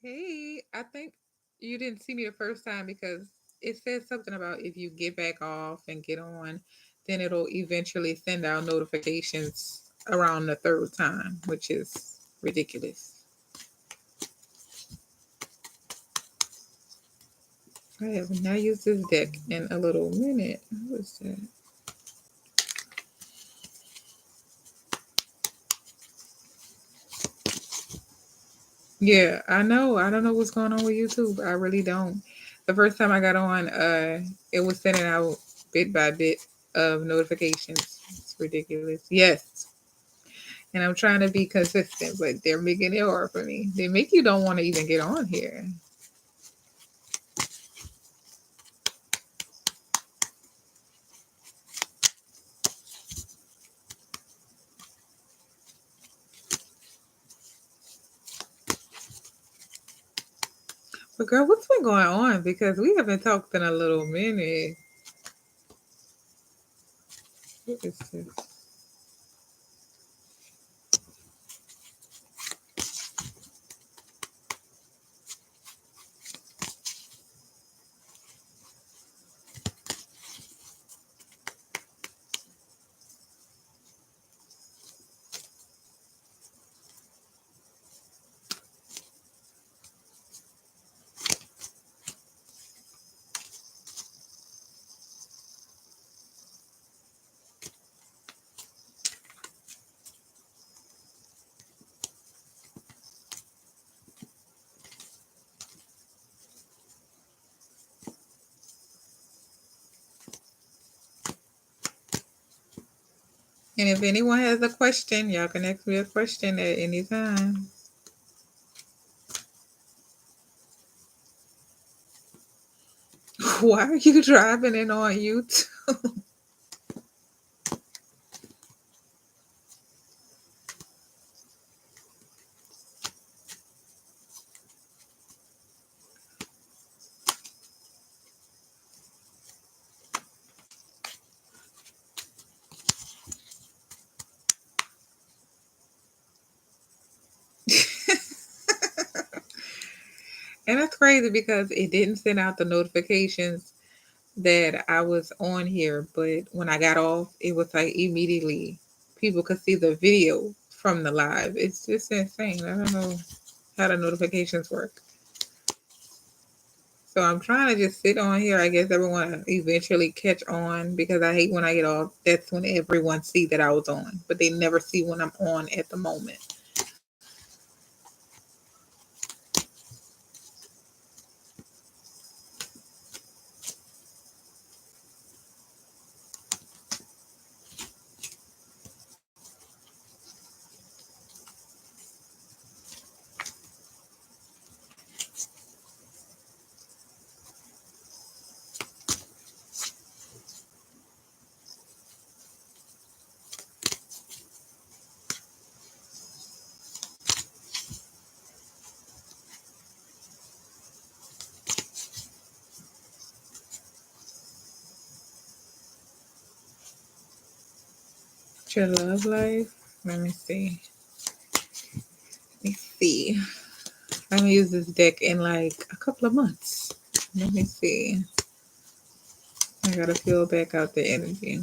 Hey, I think you didn't see me the first time because it says something about if you get back off and get on, then it'll eventually send out notifications around the third time, which is ridiculous. I have not used this deck in a little minute. What is that? Yeah, I know. I don't know what's going on with YouTube. I really don't. The first time I got on, it was sending out bit by bit of notifications. It's ridiculous. Yes. And I'm trying to be consistent, but they're making it hard for me. They make you don't want to even get on here. But girl, what's been going on? Because we haven't talked in a little minute. What is this? And if anyone has a question, y'all can ask me a question at any time. Why are you driving it on YouTube? And that's crazy because it didn't send out the notifications that I was on here, but when I got off, it was like immediately people could see the video from the live. It's just insane. I don't know how the notifications work. So I'm trying to just sit on here. I guess everyone eventually catch on because I hate when I get off. That's when everyone see that I was on, but they never see when I'm on at the moment. Your love life. Let me see. Let me see. I haven't used this deck in like a couple of months. Let me see. I gotta feel back out the energy.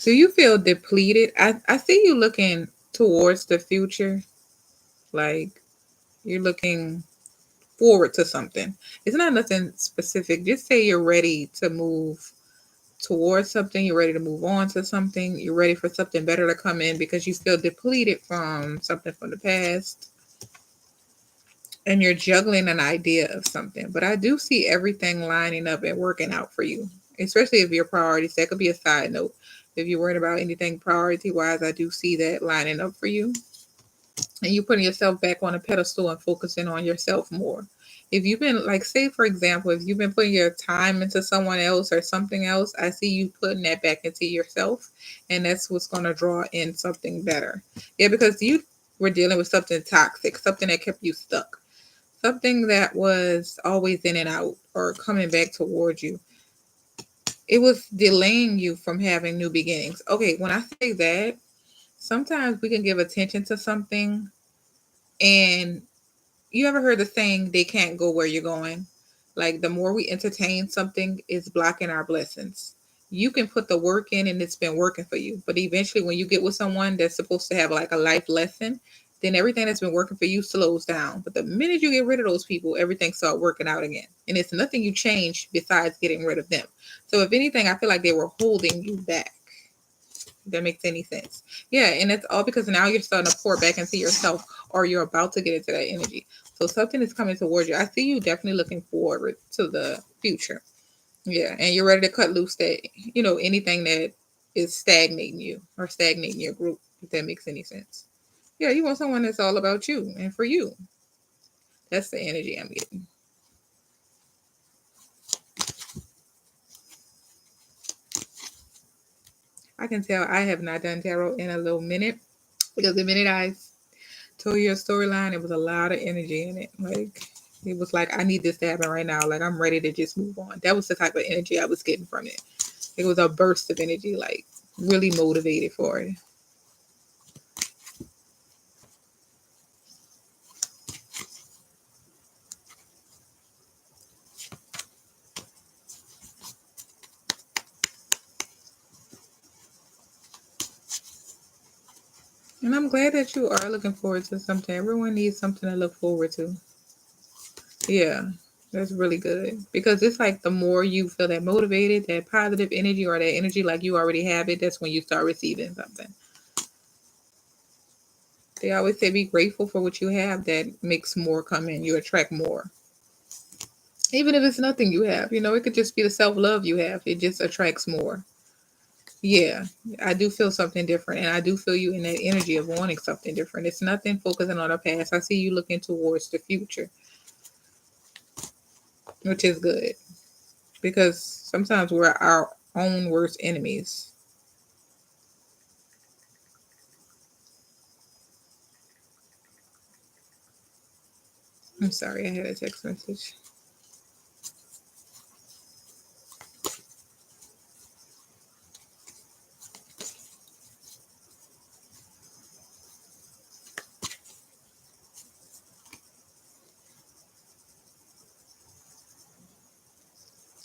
Do you feel depleted? I see you looking towards the future. Like you're looking forward to something. It's not nothing specific. Just say you're ready to move towards something. You're ready to move on to something. You're ready for something better to come in because you feel depleted from something from the past. And you're juggling an idea of something. But I do see everything lining up and working out for you, especially if your priorities. That could be a side note. If you're worried about anything priority wise, I do see that lining up for you. And you putting yourself back on a pedestal and focusing on yourself more. If you've been like, say for example, if you've been putting your time into someone else or something else, I see you putting that back into yourself, and that's what's going to draw in something better. Yeah, because you were dealing with something toxic, something that kept you stuck, something that was always in and out or coming back towards you. It was delaying you from having new beginnings. Okay, when I say that, sometimes we can give attention to something, and you ever heard the saying, they can't go where you're going? Like, the more we entertain something, is blocking our blessings. You can put the work in and it's been working for you. But eventually, when you get with someone that's supposed to have like a life lesson, then everything that's been working for you slows down. But the minute you get rid of those people, everything start working out again. And it's nothing you change besides getting rid of them. So if anything, I feel like they were holding you back. If that makes any sense. Yeah, and it's all because now you're starting to pour back into yourself, or you're about to get into that energy. So something is coming towards you. I see you definitely looking forward to the future. Yeah, and you're ready to cut loose that, anything that is stagnating you or stagnating your group, if that makes any sense. Yeah, you want someone that's all about you and for you. That's the energy I'm getting. I can tell I have not done tarot in a little minute, because the minute I told you a storyline, it was a lot of energy in it. Like, it was like, I need this to happen right now. Like, I'm ready to just move on. That was the type of energy I was getting from it. It was a burst of energy, like really motivated for it. And I'm glad that you are looking forward to something. Everyone needs something to look forward to. Yeah, that's really good. Because it's like, the more you feel that motivated, that positive energy, or that energy like you already have it, that's when you start receiving something. They always say be grateful for what you have. That makes more come in. You attract more. Even if it's nothing you have, it could just be the self love you have. It just attracts more. Yeah, I do feel something different, and I do feel you in that energy of wanting something different. It's nothing focusing on the past. I see you looking towards the future, which is good, because sometimes we're our own worst enemies. I'm sorry, I had a text message.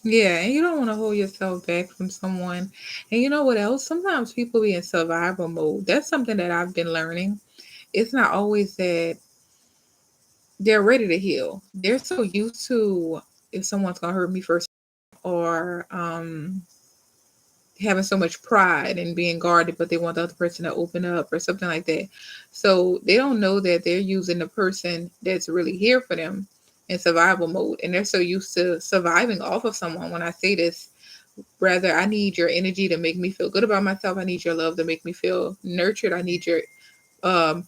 Yeah, and you don't want to hold yourself back from someone. And you know what else? Sometimes people be in survival mode. That's something that I've been learning. It's not always that they're ready to heal. They're so used to, if someone's gonna hurt me first, or having so much pride and being guarded, but they want the other person to open up or something like that. So they don't know that they're using the person that's really here for them in survival mode. And they're so used to surviving off of someone. When I say this, rather, I need your energy to make me feel good about myself. I need your love to make me feel nurtured. I need your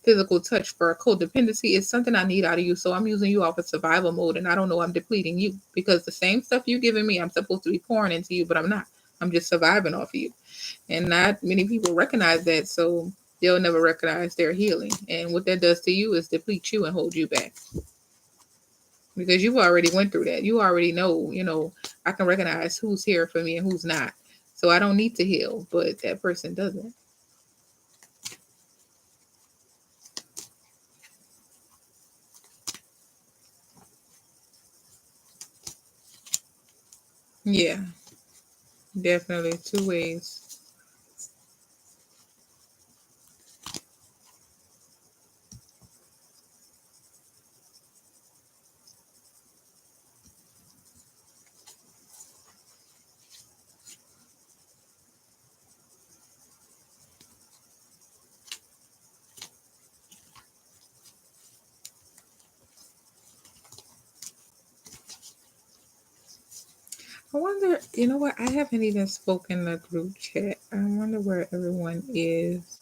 physical touch for codependency. Is something I need out of you. So I'm using you off of survival mode, and I don't know I'm depleting you, because the same stuff you giving me, I'm supposed to be pouring into you, but I'm not. I'm just surviving off of you. And not many people recognize that, so they'll never recognize their healing. And what that does to you is deplete you and hold you back. Because you already went through that. You already know, I can recognize who's here for me and who's not. So I don't need to heal, but that person doesn't. Yeah, definitely two ways. I wonder, you know what? I haven't even spoken the group chat. I wonder where everyone is.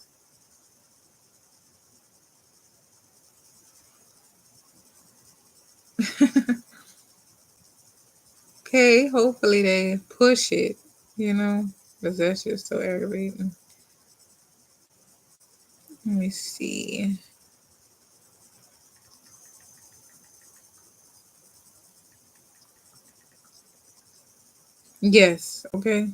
Okay, hopefully they push it, because that's just so aggravating. Let me see. Yes, okay.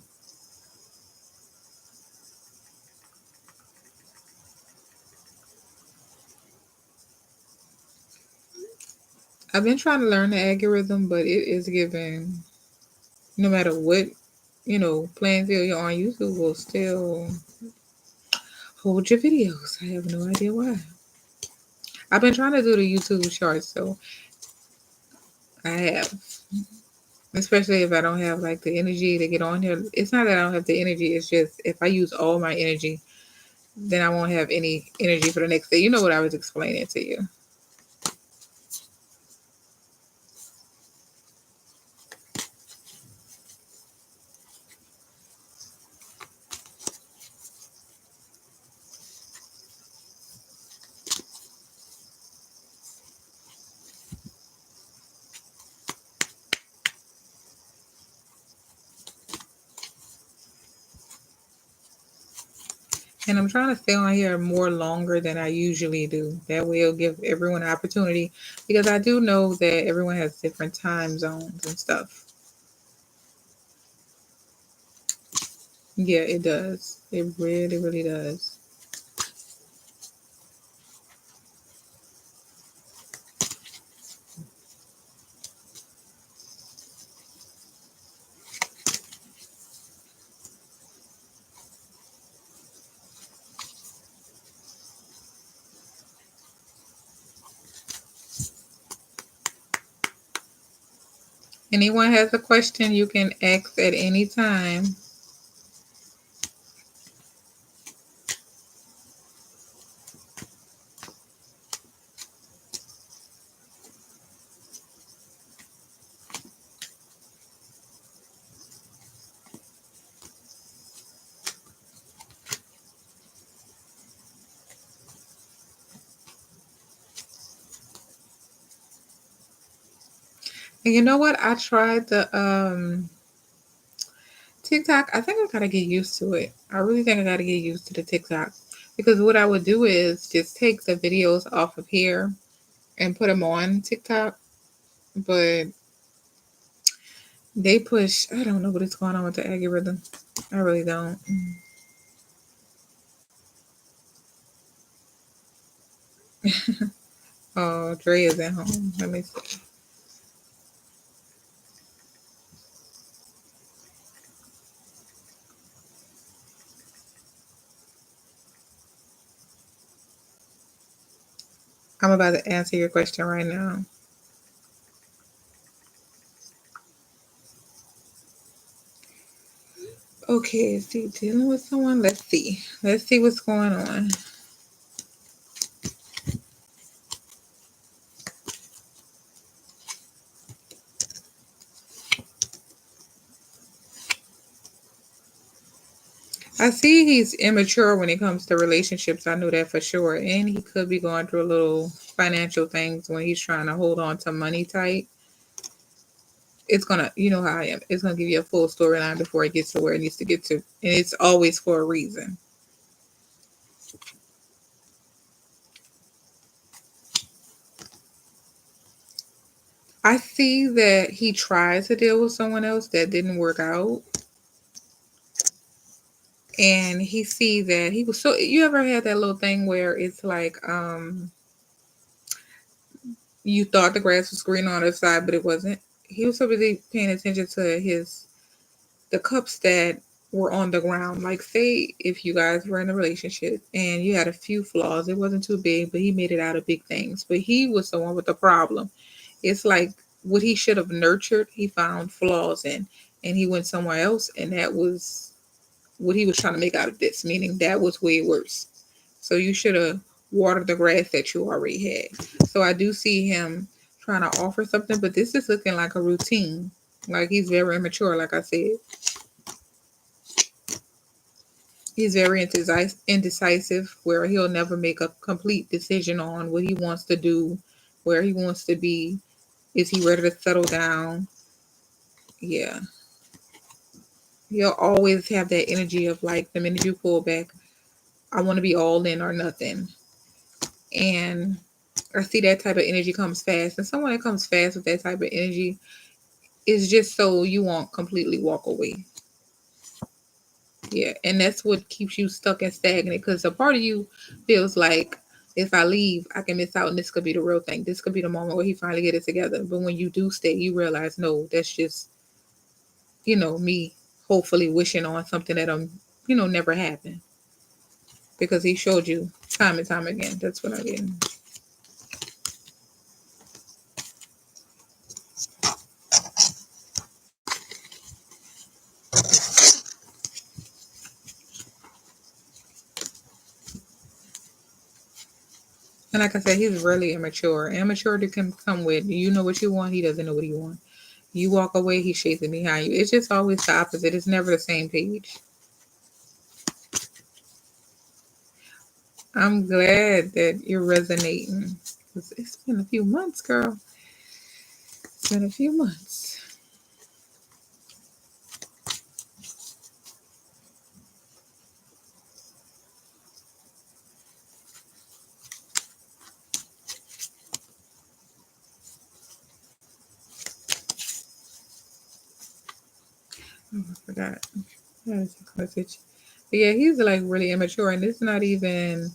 I've been trying to learn the algorithm, but it is giving, no matter what, playing field you're on, YouTube will still hold your videos. I have no idea why. I've been trying to do the YouTube shorts, so I have. Especially if I don't have like the energy to get on here. It's not that I don't have the energy, it's just if I use all my energy, then I won't have any energy for the next day. You know what I was explaining to you. And I'm trying to stay on here more longer than I usually do. That way it'll give everyone an opportunity because I do know that everyone has different time zones and stuff. Yeah, it does. It really, really does. Anyone has a question, you can ask at any time. And you know what? I tried the TikTok. I think I gotta get used to it. I really think I gotta get used to the TikTok because what I would do is just take the videos off of here and put them on TikTok. But they push. I don't know what is going on with the algorithm. I really don't. Oh, Dre is at home. Let me see. I'm about to answer your question right now. Okay, is he dealing with someone? Let's see. Let's see what's going on. I see he's immature when it comes to relationships. I knew that for sure. And he could be going through a little financial things when he's trying to hold on to money tight. It's gonna, you know how I am. It's gonna give you a full storyline before it gets to where it needs to get to. And it's always for a reason. I see that he tried to deal with someone else that didn't work out. And he see that he was so, you ever had that little thing where it's like you thought the grass was green on the other side, but it wasn't. He was so busy paying attention to his the cups that were on the ground. Like, say if you guys were in a relationship and you had a few flaws, it wasn't too big, but he made it out of big things. But he was the one with the problem. It's like what he should have nurtured, he found flaws in, and he went somewhere else, and that was what he was trying to make out of this, meaning that was way worse. So you should have watered the grass that you already had. So I do see him trying to offer something, but this is looking like a routine. Like, he's very immature, like I said. He's very indecisive, where he'll never make a complete decision on what he wants to do, where he wants to be. Is he ready to settle down? Yeah. He'll always have that energy of like the minute you pull back, I want to be all in or nothing. And I see that type of energy comes fast. And someone that comes fast with that type of energy is just so you won't completely walk away. Yeah. And that's what keeps you stuck and stagnant because a part of you feels like If I leave, I can miss out, and this could be the real thing. This could be the moment where he finally get it together. But when you do stay, you realize, no, that's just, me hopefully wishing on something that never happened, because he showed you time and time again. That's what I'm getting. And like I said, he's really immature. Immaturity can come with, you know what you want, he doesn't know what you want. You walk away, he's chasing behind you. It's just always the opposite. It's never the same page. I'm glad that you're resonating. It's been a few months, girl. It's been a few months. Oh, I forgot. That is a message. But yeah, he's like really immature, and it's not even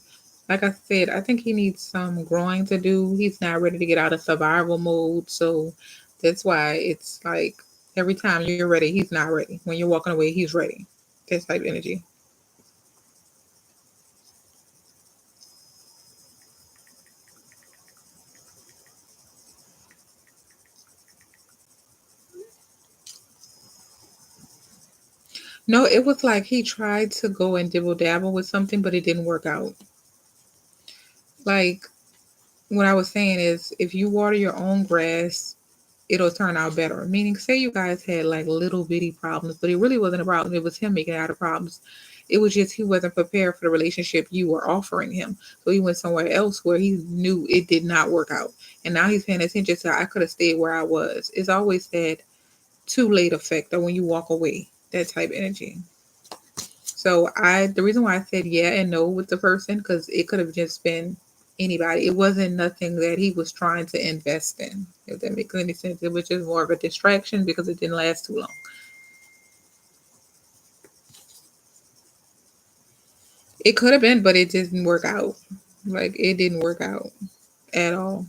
like I said. I think he needs some growing to do. He's not ready to get out of survival mode, so that's why it's like every time you're ready, he's not ready. When you're walking away, he's ready. That type of energy. No, it was like he tried to go and dibble dabble with something, but it didn't work out. Like what I was saying is, if you water your own grass, it'll turn out better. Meaning, say you guys had like little bitty problems, but it really wasn't a problem. It was him making it out of problems. It was just he wasn't prepared for the relationship you were offering him. So he went somewhere else where he knew it did not work out. And now he's paying attention to, I could have stayed where I was. It's always that too late effect, or when you walk away, that type of energy. So the reason why I said yeah and no with the person, because it could have just been anybody. It wasn't nothing that he was trying to invest in. If that makes any sense, it was just more of a distraction because it didn't last too long. It could have been, but it didn't work out. Like it didn't work out at all.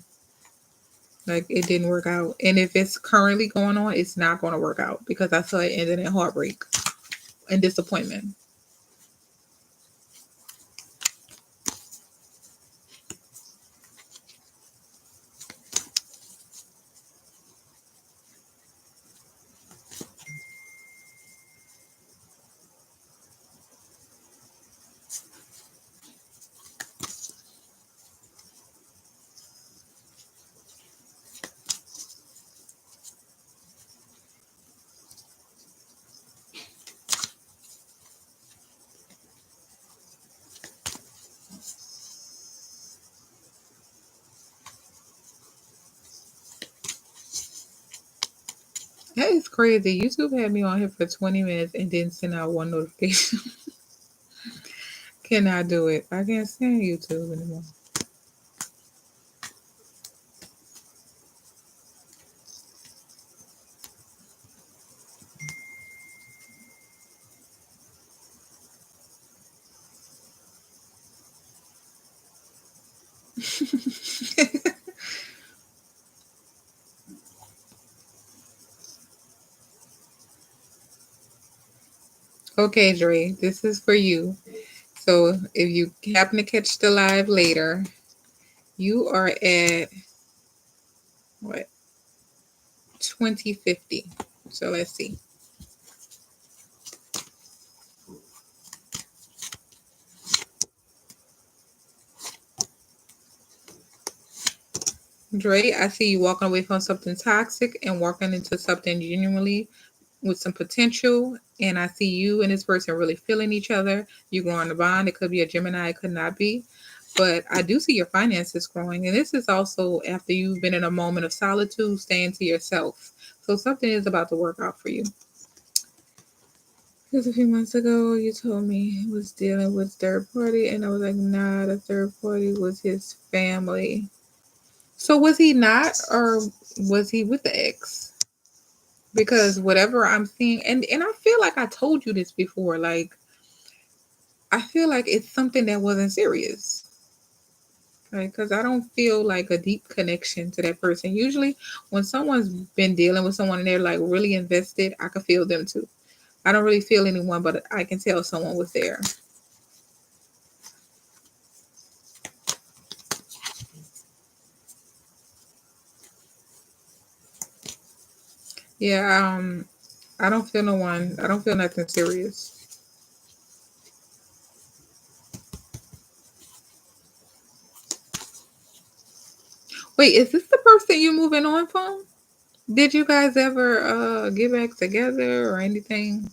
Like it didn't work out. And if it's currently going on, it's not going to work out because I saw it ended in heartbreak and disappointment. That is crazy. YouTube had me on here for 20 minutes and didn't send out one notification. Cannot do it. I can't stand YouTube anymore. Okay, Dre, this is for you. So if you happen to catch the live later, you are at what, 2050. So let's see. Dre, I see you walking away from something toxic and walking into something genuinely with some potential. And I see you and this person really feeling each other. You growing a bond. It could be a Gemini, it could not be. But I do see your finances growing. And this is also after you've been in a moment of solitude, staying to yourself. So something is about to work out for you. Because a few months ago, you told me he was dealing with third party, and I was like, nah, the third party was his family. So was he not, or was he with the ex? Because whatever I'm seeing, and I feel like I told you this before, like I feel like it's something that wasn't serious. Like, because I don't feel like a deep connection to that person. Usually, when someone's been dealing with someone and they're like really invested, I can feel them too. I don't really feel anyone, but I can tell someone was there. Yeah, I don't feel no one. I don't feel nothing serious. Wait, is this the person you moving on from? Did you guys ever get back together or anything?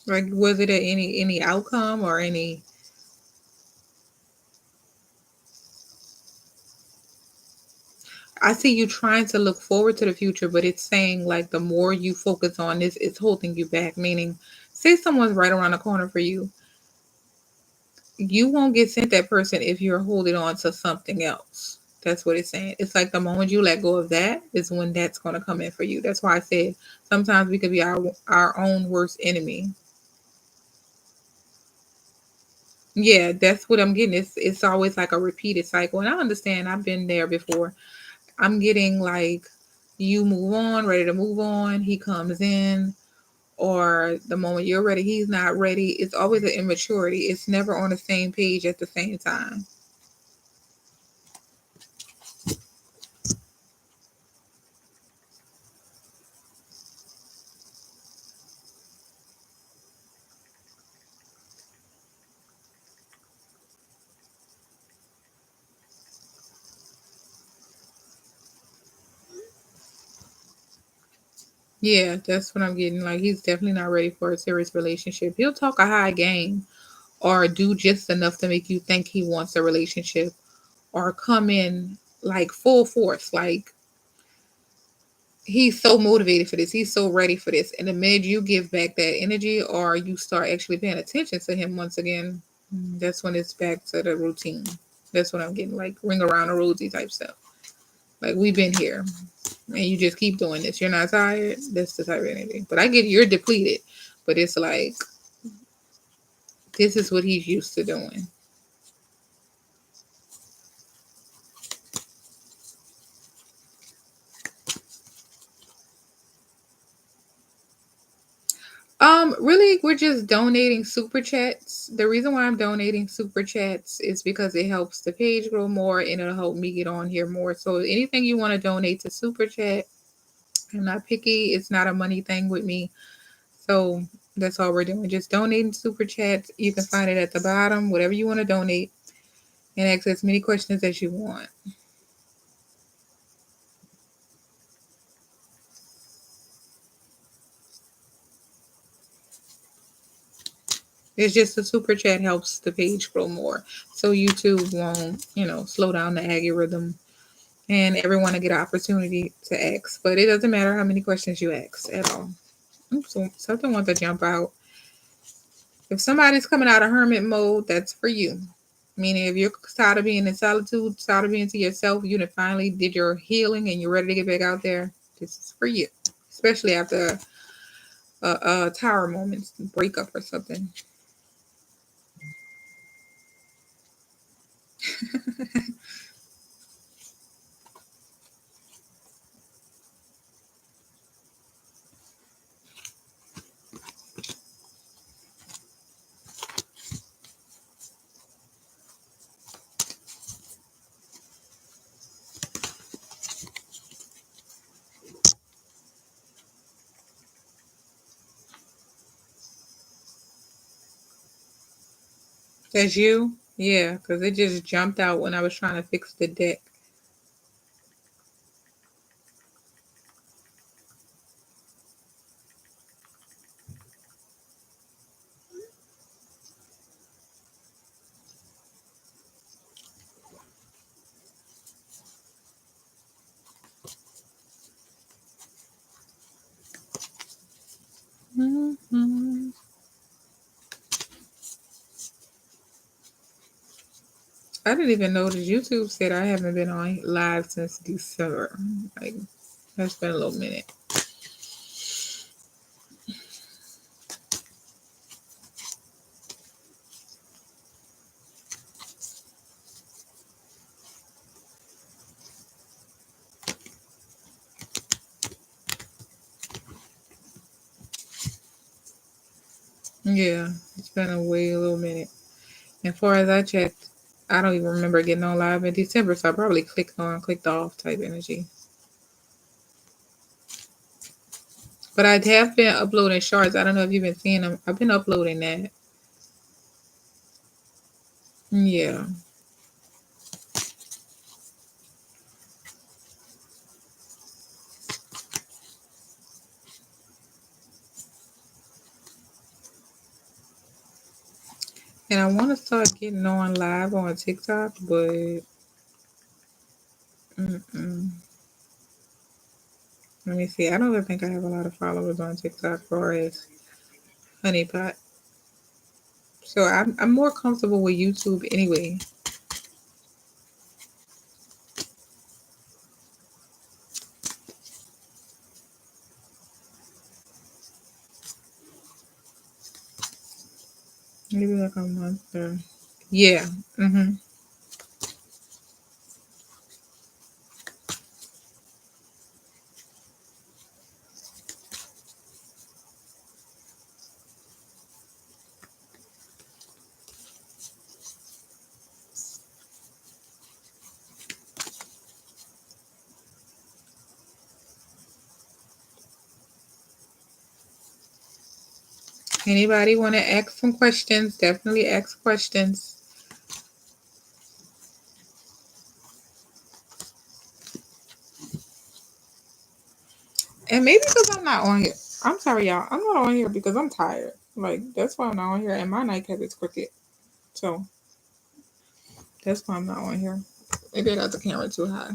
Like, was it any outcome or any? I see you trying to look forward to the future, but it's saying like the more you focus on this, it's holding you back. Meaning, say someone's right around the corner for you, you won't get sent that person if you're holding on to something else. That's what it's saying. It's like the moment you let go of that is when that's going to come in for you. That's why I said sometimes we could be our own worst enemy. Yeah, that's what I'm getting. It's always like a repeated cycle, and I understand. I've been there before. I'm getting like you move on, ready to move on. He comes in, or the moment you're ready, he's not ready. It's always an immaturity. It's never on the same page at the same time. Yeah, that's what I'm getting. Like he's definitely not ready for a serious relationship. He'll talk a high game or do just enough to make you think he wants a relationship or come in like full force. Like he's so motivated for this. He's so ready for this. And the minute you give back that energy or you start actually paying attention to him once again, that's when it's back to the routine. That's what I'm getting, like ring around the rosy type stuff. Like we've been here and you just keep doing this. You're not tired. That's the type of energy. But I get you're depleted. But it's like this is what he's used to doing. Really, we're just donating super chats. The reason why I'm donating super chats is because it helps the page grow more and it'll help me get on here more. So anything you want to donate to super chat, I'm not picky. It's not a money thing with me. So that's all we're doing. Just donating super chats. You can find it at the bottom, whatever you want to donate, and ask as many questions as you want. It's just the super chat helps the page grow more. So YouTube won't, slow down the algorithm and everyone to get an opportunity to ask. But it doesn't matter how many questions you ask at all. Oops, so something wants to jump out. If somebody's coming out of hermit mode, that's for you. Meaning, if you're tired of being in solitude, tired of being to yourself, you done finally did your healing and you're ready to get back out there, this is for you. Especially after a tower moment, breakup or something. That's you? Yeah, because it just jumped out when I was trying to fix the deck. Mhm. I didn't even notice YouTube said I haven't been on live since December. Like, that's been a little minute. Yeah, it's been a little minute. And far as I checked, I don't even remember getting on live in December, so I probably clicked on, clicked off type energy. But I have been uploading shorts. I don't know if you've been seeing them. I've been uploading that. Yeah. And I want to start getting on live on TikTok, but mm-mm. Let me see. I don't even think I have a lot of followers on TikTok for as honeypot. So I'm more comfortable with YouTube anyway. Maybe like a month or yeah. Mm-hmm. Anybody want to ask some questions? Definitely ask questions. And maybe because I'm not on here. I'm sorry, y'all. I'm not on here because I'm tired. Like that's why I'm not on here. And my nightcap is crooked, so that's why I'm not on here. Maybe I got the camera too high.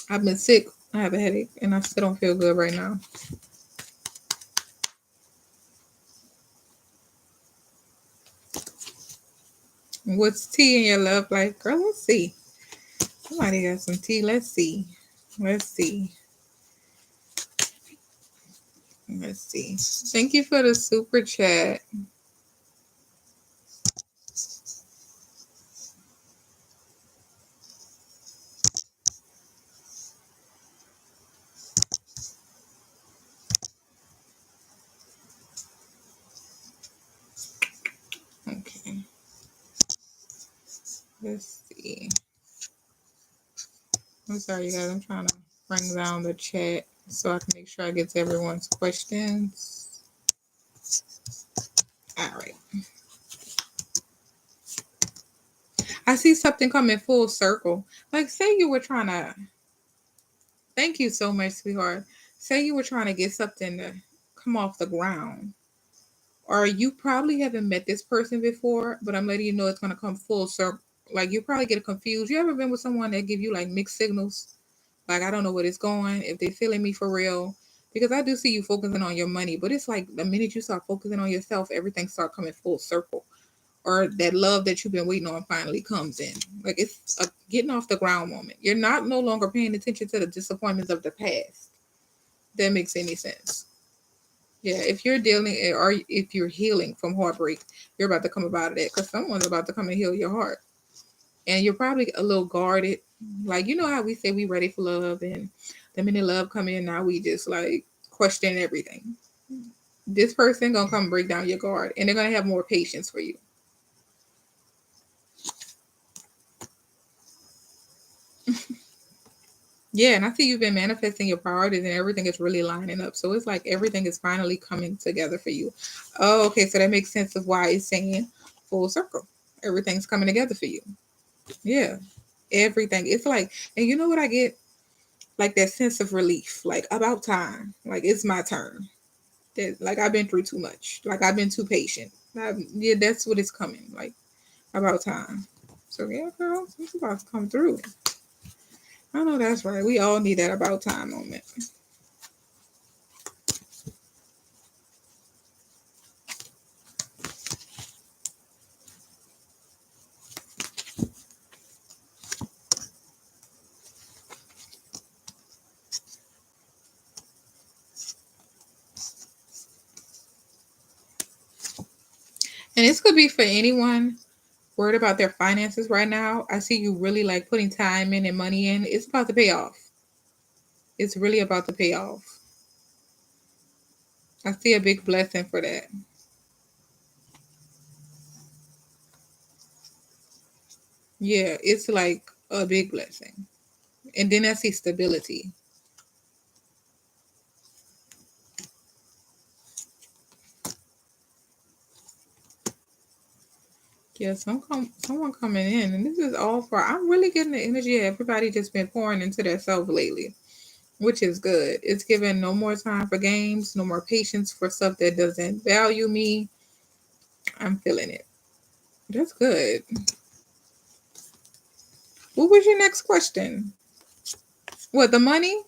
I've been sick. I have a headache, and I still don't feel good right now. What's tea in your love life, girl? Let's see. Somebody got some tea. Let's see. Let's see. Let's see. Thank you for the super chat. Okay. Let's see. I'm sorry, you guys. I'm trying to bring down the chat so I can make sure I get to everyone's questions. All right. I see something coming full circle. Like, say you were trying to. Thank you so much, sweetheart. Say you were trying to get something to come off the ground, or you probably haven't met this person before, but I'm letting you know it's gonna come full circle. Like you probably get confused. You ever been with someone that give you like mixed signals? Like I don't know where it's going, if they feeling me for real. Because I do see you focusing on your money, but it's like the minute you start focusing on yourself, everything start coming full circle. Or that love that you've been waiting on finally comes in. Like it's a getting off the ground moment. You're not no longer paying attention to the disappointments of the past. That makes any sense. Yeah, if you're dealing or if you're healing from heartbreak, you're about to come about it because someone's about to come and heal your heart. And you're probably a little guarded. Like you know how we say we ready for love and the minute love come in, now we just like question everything. This person gonna come break down your guard and they're gonna have more patience for you. Yeah, and I see you've been manifesting your priorities and everything is really lining up. So it's like everything is finally coming together for you. Oh, okay. So that makes sense of why it's saying full circle. Everything's coming together for you. Yeah. Everything. It's like, and you know what I get? Like that sense of relief. Like about time. Like it's my turn. That like I've been through too much. Like I've been too patient. Yeah, that's what it's coming. Like about time. So yeah, girl, it's about to come through. I know that's right. We all need that about time moment. And this could be for anyone worried about their finances right now. I see you really like putting time in and money in. It's about to pay off. It's really about to pay off. I see a big blessing for that. Yeah, it's like a big blessing. And then I see stability. Yeah, someone coming in, and this is all for. I'm really getting the energy of everybody just been pouring into their self lately, which is good. It's giving no more time for games, no more patience for stuff that doesn't value me. I'm feeling it. That's good. What was your next question? What, the money?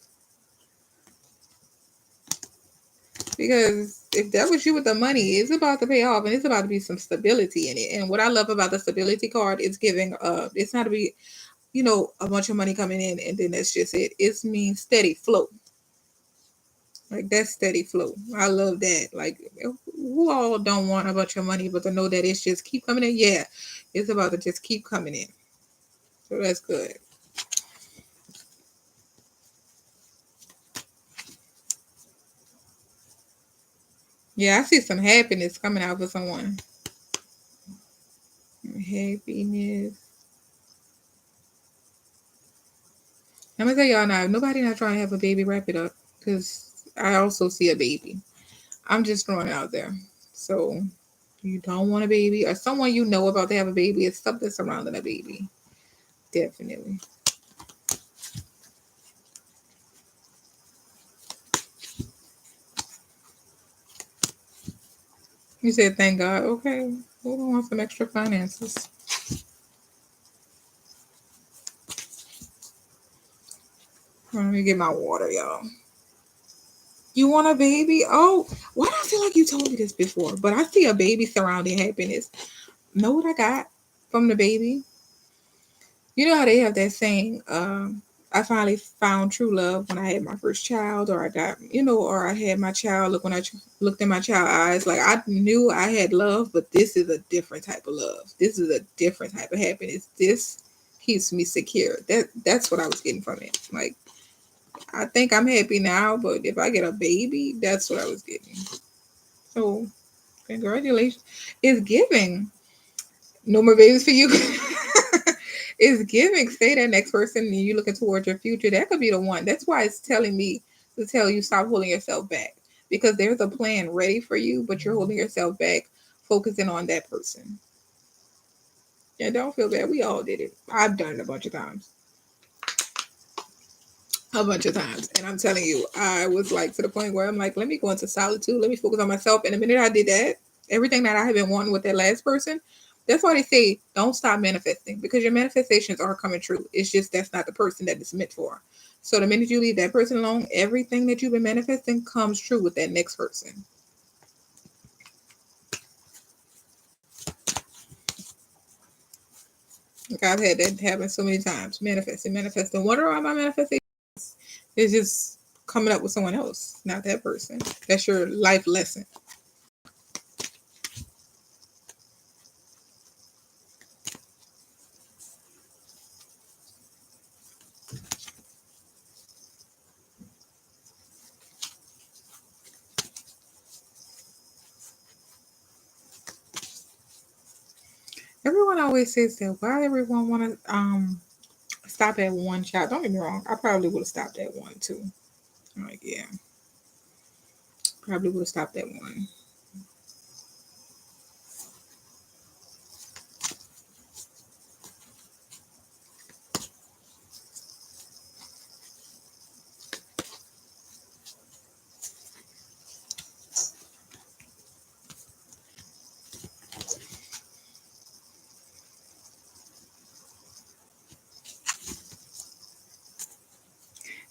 Because if that was you with the money, it's about to pay off and it's about to be some stability in it. And what I love about the stability card is giving it's not to be, a bunch of money coming in and then that's just it. It means steady flow. Like that's steady flow. I love that. Like who all don't want a bunch of money, but to know that it's just keep coming in? Yeah. It's about to just keep coming in. So that's good. Yeah, I see some happiness coming out for someone. Happiness. I'm gonna tell y'all now, if nobody not trying to have a baby, wrap it up. Cause I also see a baby. I'm just throwing it out there. So you don't want a baby, or someone you know about to have a baby, it's something surrounding a baby. Definitely. You said thank God. Okay. Who don't want some extra finances? Let me get my water, y'all. You want a baby? Oh, why do I feel like you told me this before? But I see a baby surrounding happiness. Know what I got from the baby? You know how they have that saying, I finally found true love when I had my first child, or I got, or I had my child. Look, when I looked in my child's eyes, like I knew I had love, but this is a different type of love. This is a different type of happiness. This keeps me secure. That's what I was getting from it. Like, I think I'm happy now, but if I get a baby, that's what I was getting. So, congratulations. It's giving. No more babies for you. It's giving. Say that next person and you looking towards your future. That could be the one. That's why it's telling me to tell you stop holding yourself back. Because there's a plan ready for you, but you're holding yourself back, focusing on that person. Yeah, don't feel bad. We all did it. I've done it a bunch of times. A bunch of times. And I'm telling you, I was like to the point where I'm like, let me go into solitude. Let me focus on myself. And the minute I did that, everything that I have been wanting with that last person, that's why they say don't stop manifesting, because your manifestations are coming true. It's just that's not the person that it's meant for. So the minute you leave that person alone, everything that you've been manifesting comes true with that next person. Like I've had that happen so many times. Manifesting, manifesting. Wonder why my manifestation is just coming up with someone else, not that person. That's your life lesson. Everyone always says that. Why everyone want to stop at one child? Don't get me wrong. I probably would have stopped at one too. Like yeah, probably would have stopped at one.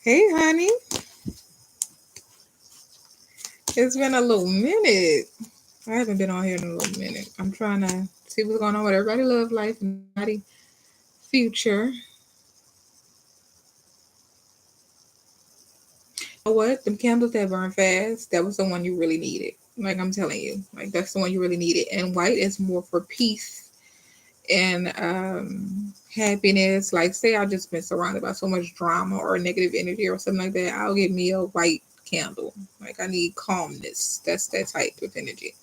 Hey, honey, it's been a little minute. I haven't been on here in a little minute. I'm trying to see what's going on with everybody. Love life and everybody future. You know what? Them candles that burn fast. That was the one you really needed. Like I'm telling you, like that's the one you really needed. And white is more for peace and happiness. Like say I've just been surrounded by so much drama or negative energy or something like that, I'll get me a white candle. Like I need calmness. That's that type of energy.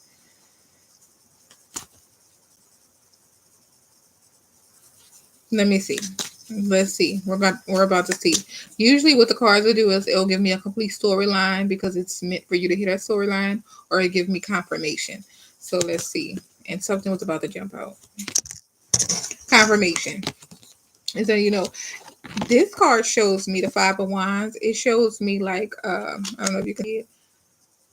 Let me see. Let's see. We're about to see. Usually, what the cards will do is it'll give me a complete storyline because it's meant for you to hear that storyline, or it give me confirmation. So let's see. And something was about to jump out. Confirmation. And so this card shows me the Five of Wands. It shows me like I don't know if you can see it.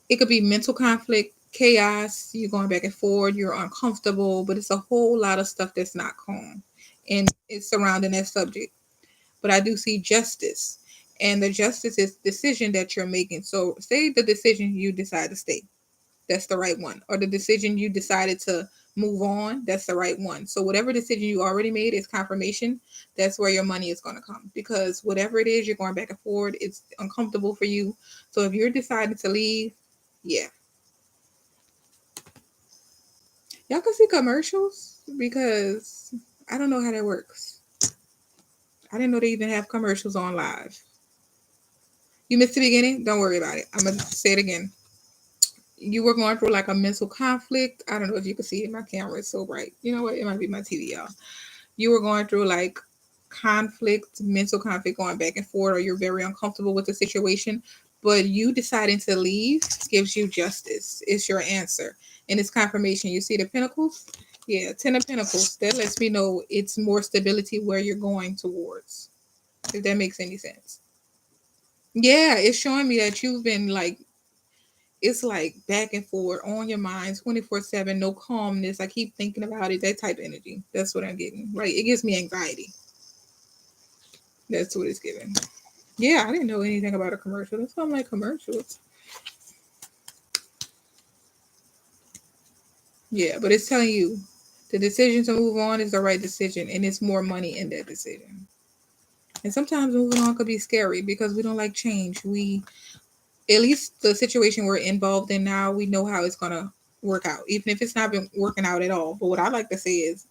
It could be mental conflict, chaos. You're going back and forth. You're uncomfortable, but it's a whole lot of stuff that's not calm, and it's surrounding that subject. But I do see justice. And the justice is decision that you're making. So say the decision you decide to stay. That's the right one. Or the decision you decided to move on, that's the right one. So whatever decision you already made is confirmation. That's where your money is going to come. Because whatever it is, you're going back and forward. It's uncomfortable for you. So if you're deciding to leave, yeah. Y'all can see commercials because I don't know how that works. I didn't know they even have commercials on live. You missed the beginning? Don't worry about it. I'm going to say it again. You were going through like a mental conflict. I don't know if you can see it. My camera is so bright. You know what? It might be my TV, y'all. You were going through like conflict, mental conflict going back and forth, or you're very uncomfortable with the situation. But you deciding to leave gives you justice. It's your answer. And it's confirmation. You see the pentacles? Yeah, Ten of Pentacles. That lets me know it's more stability where you're going towards. If that makes any sense. Yeah, it's showing me that you've been like, it's like back and forth on your mind 24/7, no calmness. I keep thinking about it, that type of energy. That's what I'm getting. Right. It gives me anxiety. That's what it's giving. Yeah, I didn't know anything about a commercial. That's why I'm like commercials. Yeah, but it's telling you the decision to move on is the right decision, and it's more money in that decision. And sometimes moving on could be scary because we don't like change. We, at least the situation we're involved in now, we know how it's gonna work out, even if it's not been working out at all. But what I like to say is,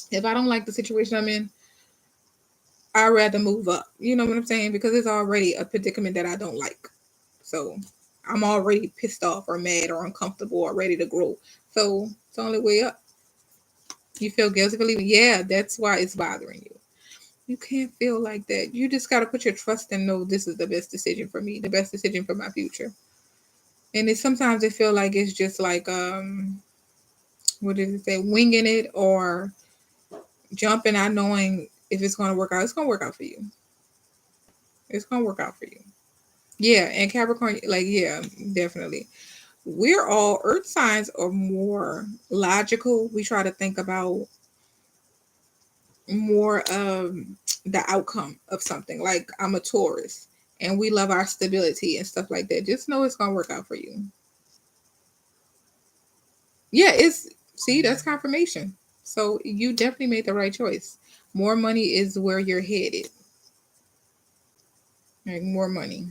if I don't like the situation I'm in, I'd rather move up. You know what I'm saying? Because it's already a predicament that I don't like. So I'm already pissed off or mad or uncomfortable or ready to grow. So it's the only way up. You feel guilty for leaving? Yeah, that's why it's bothering you. You can't feel like that. You just got to put your trust and know this is the best decision for me, the best decision for my future. And it's sometimes it feel like it's just like what did it say, winging it or jumping, not knowing if it's going to work out. It's going to work out for you. It's going to work out for you. Yeah, and Capricorn, like, yeah, definitely. We're all earth signs are more logical. We try to think about more of the outcome of something. Like I'm a Taurus and we love our stability and stuff like that. Just know it's gonna work out for you. Yeah, it's see, that's confirmation. So you definitely made the right choice. More money is where you're headed. Like more money.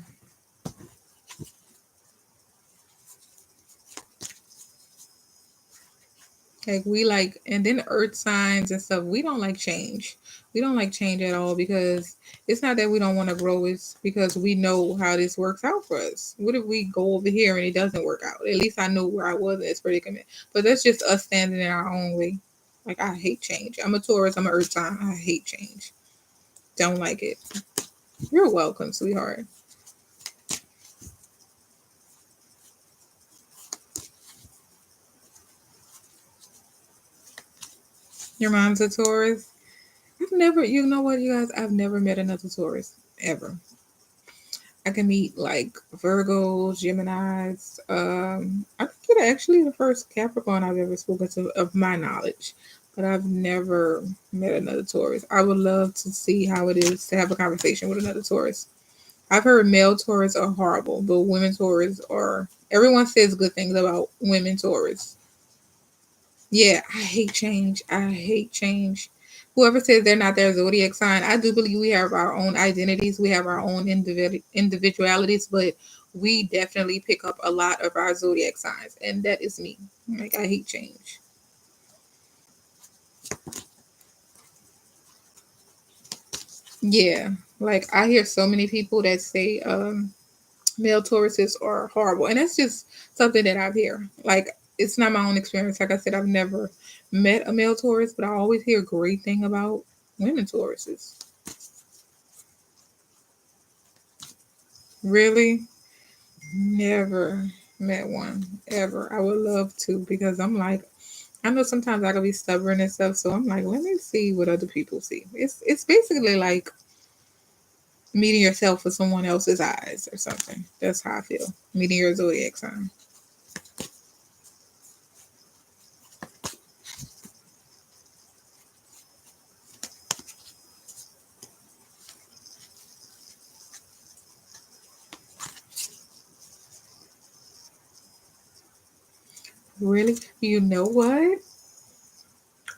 Like we like, and then earth signs and stuff, we don't like change. We don't like change at all because it's not that we don't want to grow, it's because we know how this works out for us. What if we go over here and it doesn't work out? At least I know where I was in this predicament. But that's just us standing in our own way. Like I hate change. I'm a Taurus, I'm an earth sign. I hate change. Don't like it. You're welcome, sweetheart. Your mom's a Taurus. I've never, you know what, you guys, I've never met another Taurus ever. I can meet like Virgos, Geminis. I think you're actually the first Capricorn I've ever spoken to, of my knowledge. But I've never met another Taurus. I would love to see how it is to have a conversation with another Taurus. I've heard male Taurus are horrible, but women Taurus are. Everyone says good things about women Taurus. Yeah, I hate change. I hate change. Whoever says they're not their zodiac sign, I do believe we have our own identities. We have our own individualities, but we definitely pick up a lot of our zodiac signs, and that is me. Like I hate change. Yeah, like I hear so many people that say, Male Tauruses are horrible, and that's just something that I've heard. Like it's not my own experience. Like I said, I've never met a male Taurus, but I always hear great thing about women Tauruses. Really, never met one ever. I would love to because I'm like, I know sometimes I can be stubborn and stuff, so I'm like, let me see what other people see. It's basically like meeting yourself with someone else's eyes or something. That's how I feel. Meeting your zodiac sign. Really? You know what?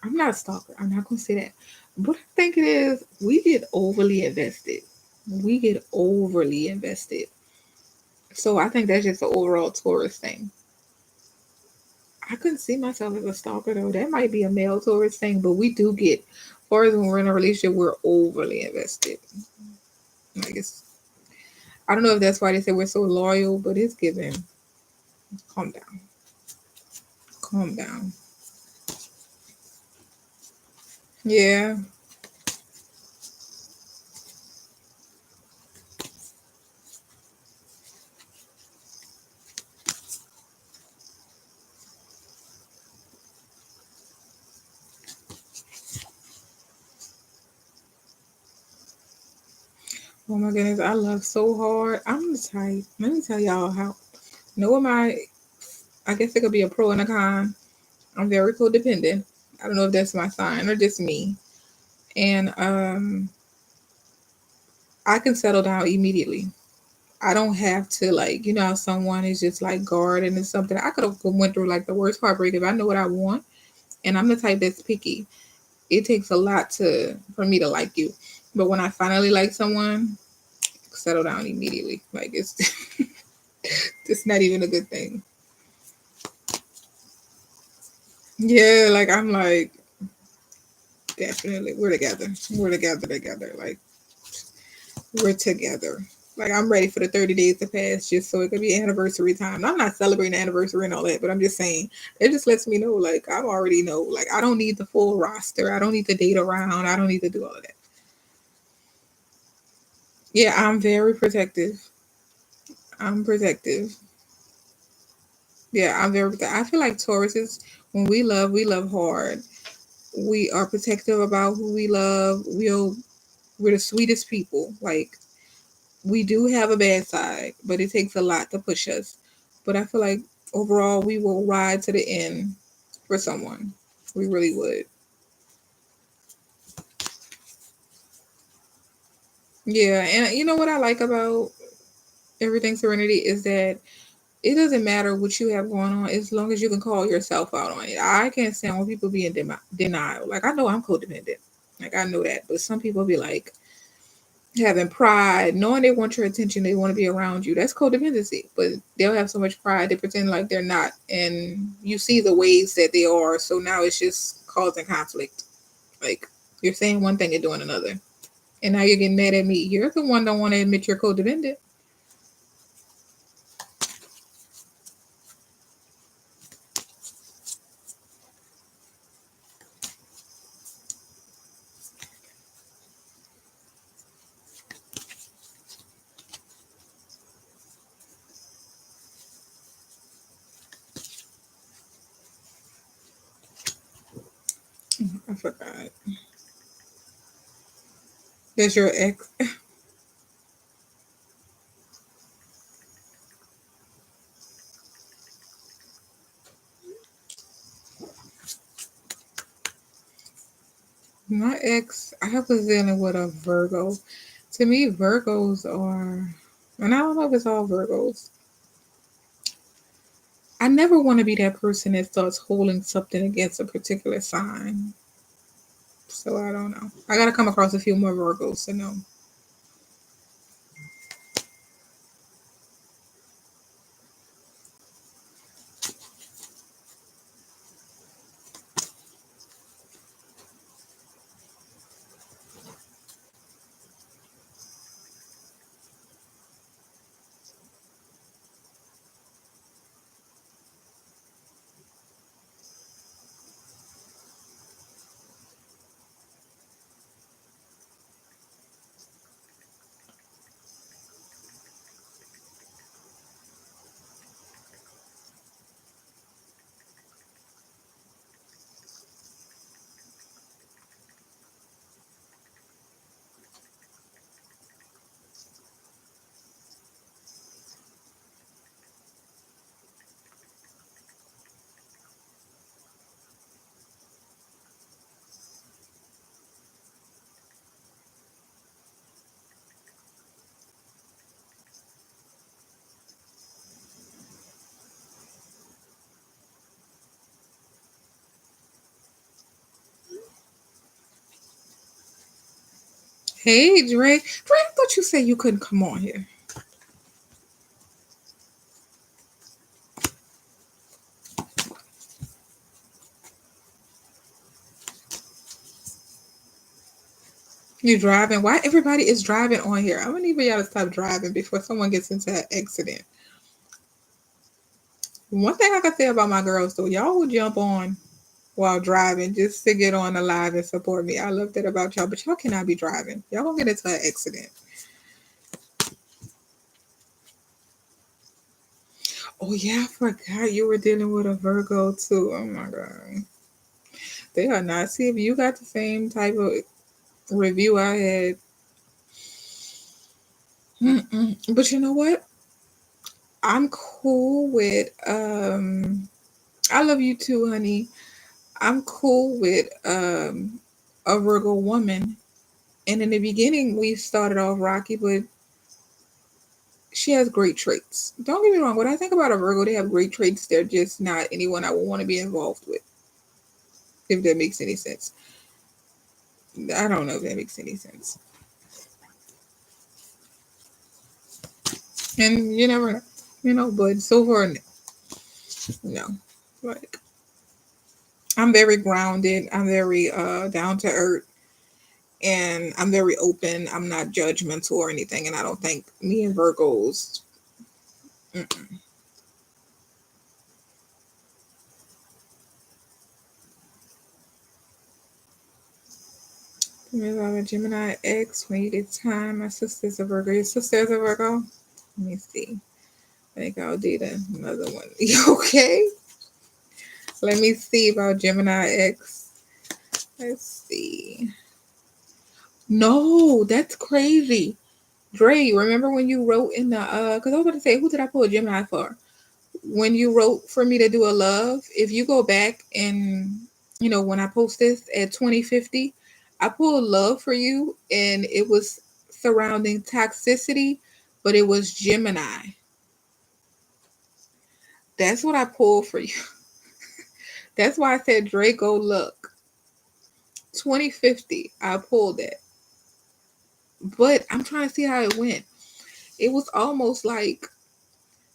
I'm not a stalker. I'm not gonna say that. What I think it is, we get overly invested. We get overly invested. So I think that's just an overall tourist thing. I couldn't see myself as a stalker though. That might be a male tourist thing, but we do get, as far as when we're in a relationship, we're overly invested. Like it's, I don't know if that's why they say we're so loyal, but it's given. Calm down. Calm down. Yeah. Oh my goodness, I love so hard. I'm the type. Let me tell y'all how. Know what my, I guess it could be a pro and a con. I'm very codependent. I don't know if that's my sign or just me. And I can settle down immediately. I don't have to like, you know how someone is just like guarding and something. I could have went through like the worst heartbreak if I know what I want. And I'm the type that's picky. It takes a lot to for me to like you. But when I finally like someone, settle down immediately. Like it's it's not even a good thing. Yeah, like I'm like definitely we're together. We're together. Like we're together. Like I'm ready for the 30 days to pass just so it could be anniversary time. I'm not celebrating anniversary and all that, but I'm just saying it just lets me know like I already know. Like I don't need the full roster. I don't need to date around. I don't need to do all of that. Yeah, I'm very protective. I'm protective. Yeah, I'm very I feel like Tauruses, when we love hard. We are protective about who we love. We're the sweetest people. Like we do have a bad side, but it takes a lot to push us. But I feel like overall we will ride to the end for someone. We really would. Yeah, and you know what I like about everything Serenity is that it doesn't matter what you have going on as long as you can call yourself out on it. I can't stand when people be in denial. Like I know I'm codependent. Like I know that, but some people be like, having pride, knowing they want your attention, they want to be around you. That's codependency. But they'll have so much pride they pretend like they're not, and you see the ways that they are. So now it's just causing conflict. Like you're saying one thing and doing another, and now you're getting mad at me. You're the one don't want to admit you're codependent. I forgot. That's your ex. My ex. I was dealing with a Virgo. To me, Virgos are, and I don't know if it's all Virgos. I never want to be that person that starts holding something against a particular sign. So I don't know. I gotta come across a few more Virgos to know. Hey, Dre. Dre, I thought you said you couldn't come on here. You driving? Why everybody is driving on here? I'm gonna need for y'all to stop driving before someone gets into an accident. One thing I can say about my girls though, y'all will jump on while driving just to get on the live and support me. I love that about y'all, but y'all cannot be driving. Y'all gonna get into an accident. Oh yeah, I forgot you were dealing with a Virgo too. Oh my god. They are not. See if you got the same type of review I had. But you know what? I'm cool with I love you too, honey. I'm cool with a Virgo woman. And in the beginning we started off rocky, but she has great traits. Don't get me wrong, when I think about a Virgo, they have great traits. They're just not anyone I would want to be involved with. If that makes any sense. I don't know if that makes any sense. And you never know. But so far no. Like I'm very grounded. I'm very down to earth. And I'm very open. I'm not judgmental or anything. And I don't think me and Virgos. Mm-mm. I'm a Gemini X. When you get time, my sister's a Virgo. Your sister's a Virgo? Let me see. I think I'll date another one. Okay. Let me see about Gemini X. Let's see. No, that's crazy. Dre, remember when you wrote in the because I was about to say, who did I pull a Gemini for? When you wrote for me to do a love, if you go back and when I post this at 2050, I pulled love for you and it was surrounding toxicity, but it was Gemini. That's what I pulled for you. That's why I said Draco look. 2050, I pulled that. But I'm trying to see how it went. It was almost like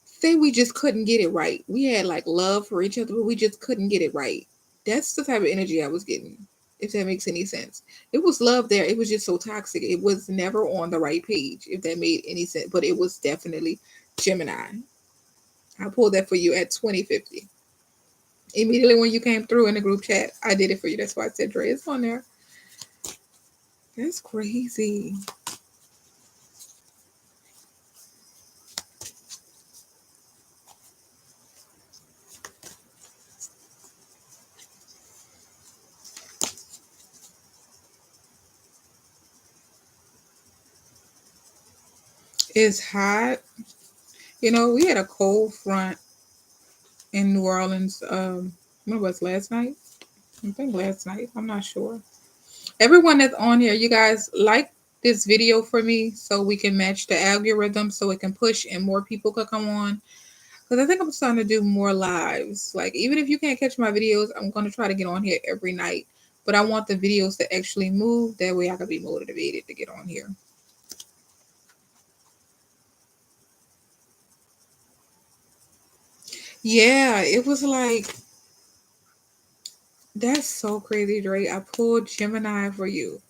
say we just couldn't get it right. We had like love for each other, but we just couldn't get it right. That's the type of energy I was getting, if that makes any sense. It was love there. It was just so toxic. It was never on the right page, if that made any sense. But it was definitely Gemini. I pulled that for you at 2050. Immediately when you came through in the group chat, I did it for you. That's why I said Dre is on there. That's crazy. It's hot. We had a cold front in New Orleans. When was last night? I think last night. I'm not sure. Everyone that's on here, you guys like this video for me so we can match the algorithm so it can push and more people could come on. Because I think I'm starting to do more lives. Like, even if you can't catch my videos, I'm going to try to get on here every night. But I want the videos to actually move. That way I can be motivated to get on here. Yeah, it was like, that's so crazy, Dre. I pulled Gemini for you.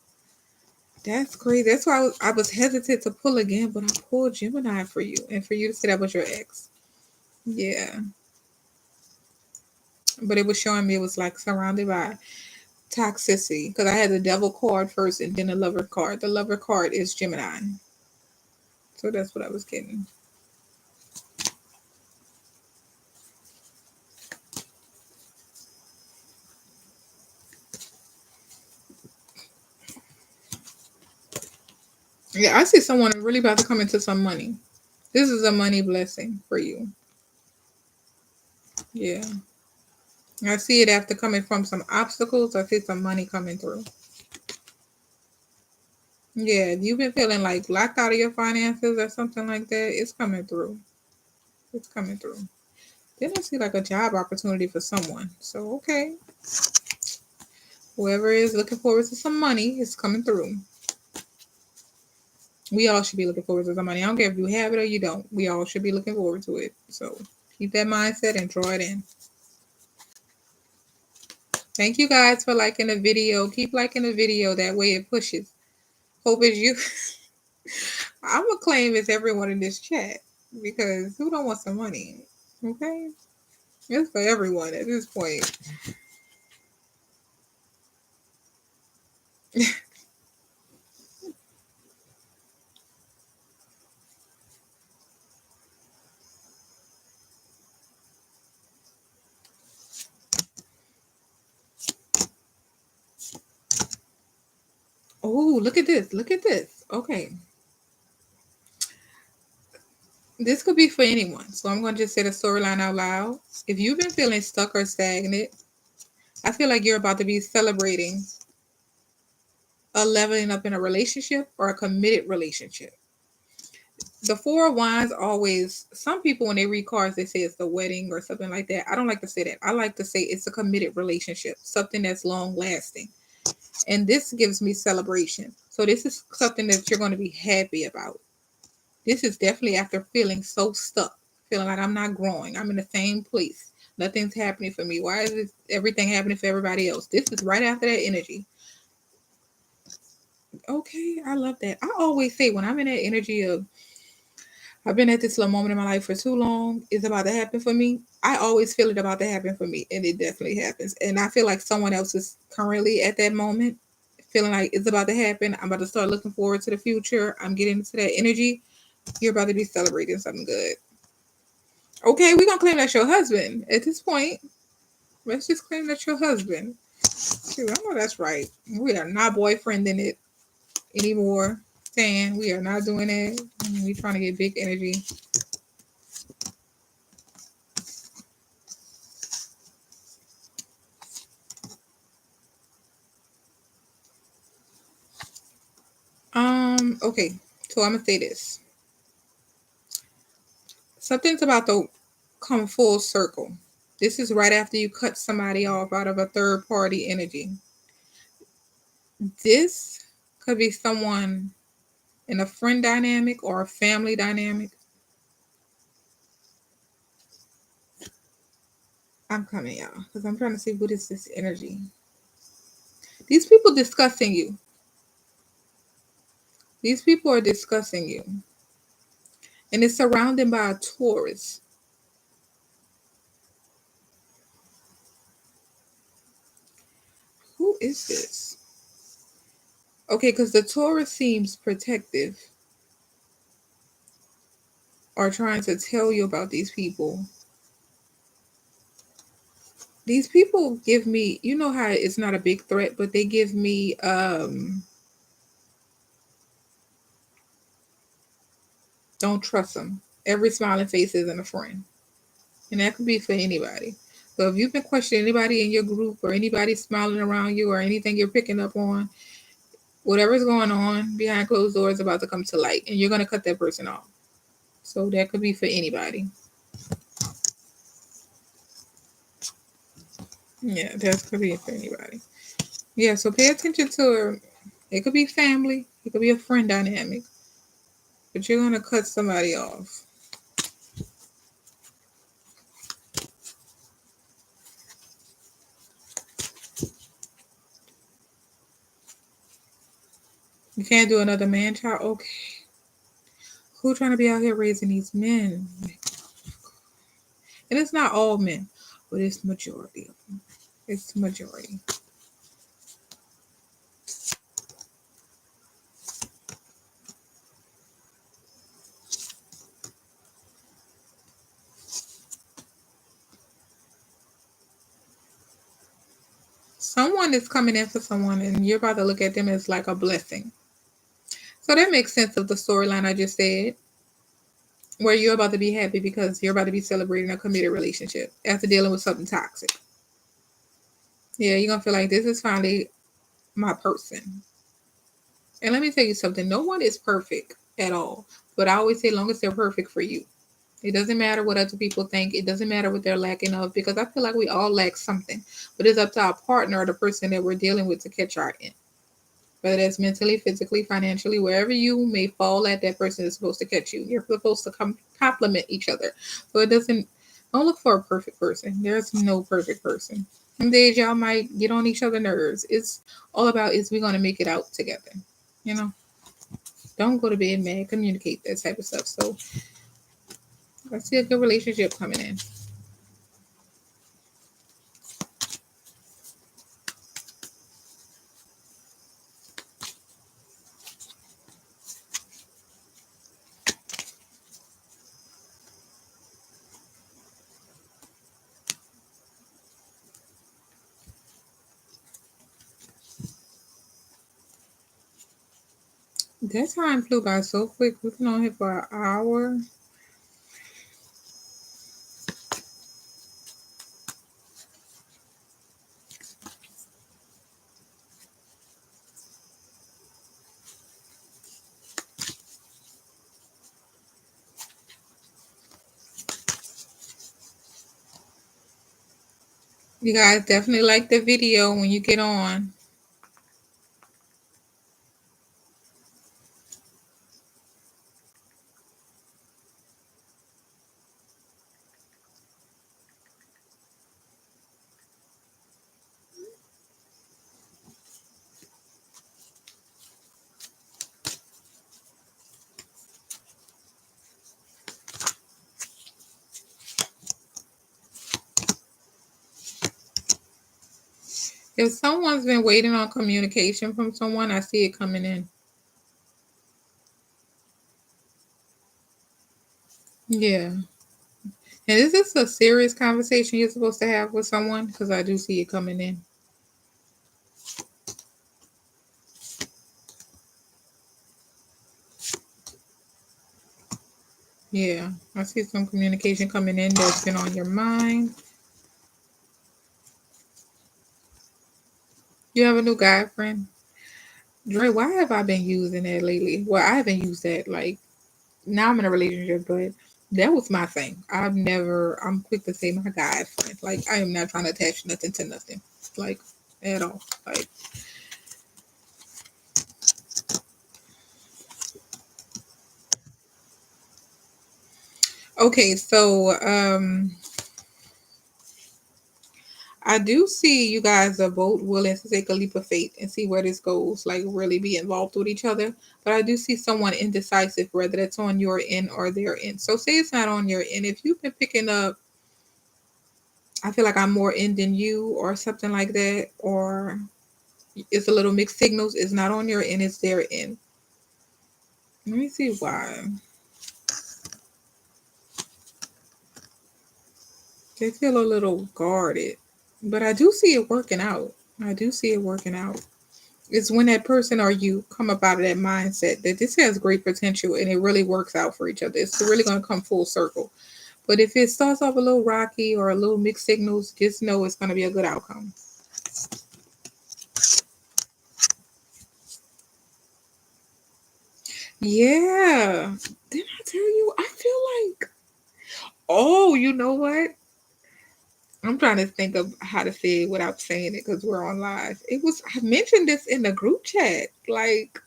That's crazy. That's why I was hesitant to pull again, but I pulled Gemini for you. And for you to say that was your ex. Yeah. But it was showing me it was like surrounded by toxicity because I had the devil card first and then the lover card. The lover card is Gemini. So that's what I was getting. Yeah, I see someone really about to come into some money. This is a money blessing for you. Yeah. I see it after coming from some obstacles. I see some money coming through. Yeah, if you've been feeling like locked out of your finances or something like that, it's coming through. It's coming through. Then I see like a job opportunity for someone. So, okay. Whoever is looking forward to some money is coming through. We all should be looking forward to somebody. I don't care if you have it or you don't. We all should be looking forward to it. So keep that mindset and draw it in. Thank you guys for liking the video. Keep liking the video. That way it pushes. Hope is you. I'm going to claim it's everyone in this chat because who don't want some money? Okay? It's for everyone at this point. Oh, look at this. Look at this. Okay. This could be for anyone. So I'm going to just say the storyline out loud. If you've been feeling stuck or stagnant, I feel like you're about to be celebrating a leveling up in a relationship or a committed relationship. The Four of Wands always, some people when they read cards, they say it's the wedding or something like that. I don't like to say that. I like to say it's a committed relationship, something that's long lasting. And this gives me celebration. So this is something that you're going to be happy about. This is definitely after feeling so stuck, feeling like I'm not growing. I'm in the same place. Nothing's happening for me. Why is everything happening for everybody else? This is right after that energy. Okay, I love that. I always say when I'm in that energy of I've been at this little moment in my life for too long, it's about to happen for me. I always feel it about to happen for me, and it definitely happens. And I feel like someone else is currently at that moment, feeling like it's about to happen. I'm about to start looking forward to the future. I'm getting into that energy. You're about to be celebrating something good. Okay, we're gonna claim that's your husband at this point. Let's just claim that's your husband. Shoot, I know that's right. We are not boyfriending it anymore. Saying we are not doing it. We trying to get big energy. Okay. So I'm gonna say this. Something's about to come full circle. This is right after you cut somebody off out of a third party energy. This could be someone in a friend dynamic or a family dynamic. I'm coming, y'all, because I'm trying to see what is this energy. These people discussing you. These people are discussing you. And it's surrounded by a Taurus. Who is this? Okay, because the Taurus seems protective or trying to tell you about these people. These people give me, you know how it's not a big threat, but they give me don't trust them. Every smiling face isn't a friend. And that could be for anybody. So if you've been questioning anybody in your group or anybody smiling around you or anything you're picking up on, whatever's going on behind closed doors is about to come to light and you're going to cut that person off. So that could be for anybody. Yeah, that could be for anybody. Yeah, so pay attention to her. It could be family. It could be a friend dynamic. But you're going to cut somebody off. You can't do another man child? Okay. Who trying to be out here raising these men? And it's not all men, but it's the majority of them. It's the majority. Someone is coming in for someone and you're about to look at them as like a blessing. So that makes sense of the storyline I just said, where you're about to be happy because you're about to be celebrating a committed relationship after dealing with something toxic. Yeah, you're going to feel like this is finally my person. And let me tell you something. No one is perfect at all. But I always say, long as they're perfect for you. It doesn't matter what other people think. It doesn't matter what they're lacking of, because I feel like we all lack something. But it's up to our partner or the person that we're dealing with to catch our end. whether that's mentally, physically, financially, wherever you may fall at, that person is supposed to catch you. You're supposed to complement each other. So it doesn't, don't look for a perfect person. There's no perfect person. Some days y'all might get on each other's nerves. It's all about, is we going to make it out together? You know, don't go to bed mad, communicate that type of stuff. So I see a good relationship coming in. That time flew by so quick. We've been on here for an hour. You guys definitely like the video when you get on. If someone's been waiting on communication from someone, I see it coming in. Yeah. And is this a serious conversation you're supposed to have with someone? Because I do see it coming in. Yeah. I see some communication coming in that's been on your mind. You have a new guy friend? Dre, why have I been using that lately? Well, I haven't used that. Like, now I'm in a relationship, but that was my thing. I'm quick to say my guy friend. Like, I am not trying to attach nothing to nothing. Like, at all. Like, okay, so I do see you guys are both willing to take a leap of faith and see where this goes, like really be involved with each other. But I do see someone indecisive, whether that's on your end or their end. So say it's not on your end. If you've been picking up, I feel like I'm more in than you or something like that, or it's a little mixed signals, it's not on your end, it's their end. Let me see why. They feel a little guarded. But I do see it working out. I do see it working out. It's when that person or you come up out of that mindset that this has great potential and it really works out for each other. It's really going to come full circle. But if it starts off a little rocky or a little mixed signals, just know it's going to be a good outcome. Yeah. Didn't I tell you? I feel like, oh, you know what? I'm trying to think of how to say it without saying it because we're on live. I mentioned this in the group chat. Like,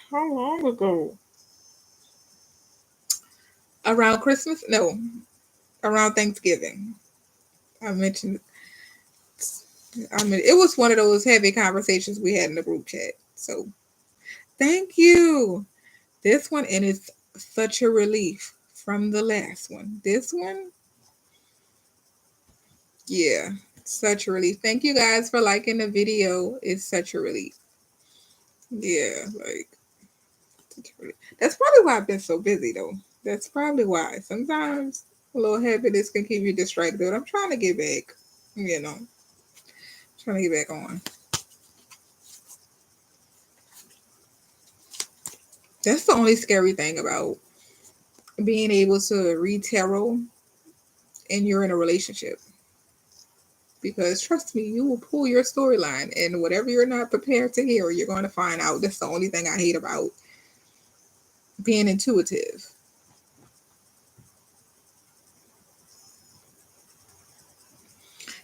how long ago? Around Christmas? No, around Thanksgiving. I mentioned, it was one of those heavy conversations we had in the group chat. So, thank you. This one, and it's such a relief from the last one. This one, yeah, such a relief. Thank you guys for liking the video. It's such a relief. Yeah, like, that's probably why I've been so busy though. That's probably why. Sometimes a little happiness can keep you distracted. I'm trying to get back, you know, trying to get back on. That's the only scary thing about being able to read tarot and you're in a relationship. Because trust me, you will pull your storyline, and whatever you're not prepared to hear, you're going to find out. That's the only thing I hate about being intuitive.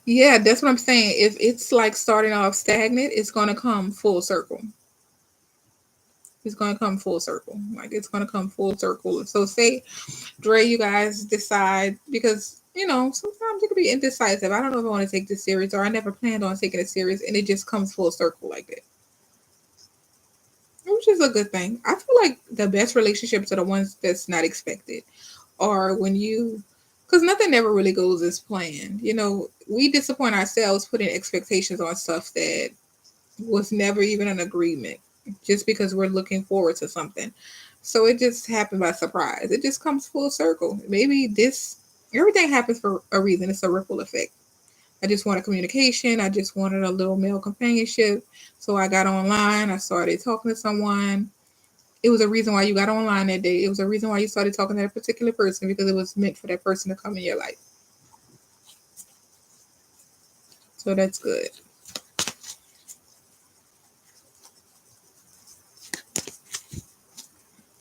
Yeah, that's what I'm saying. If it's like starting off stagnant, it's going to come full circle. It's gonna come full circle. Like it's gonna come full circle. So say Dre, you guys decide because sometimes it could be indecisive. I don't know if I want to take this serious or I never planned on taking it serious and it just comes full circle like that. Which is a good thing. I feel like the best relationships are the ones that's not expected. Or when you because nothing ever really goes as planned. We disappoint ourselves putting expectations on stuff that was never even an agreement just because we're looking forward to something. So it just happened by surprise. It just comes full circle. Maybe everything happens for a reason. It's a ripple effect. I just wanted communication. I just wanted a little male companionship. So I got online. I started talking to someone. It was a reason why you got online that day. It was a reason why you started talking to that particular person because it was meant for that person to come in your life. So that's good.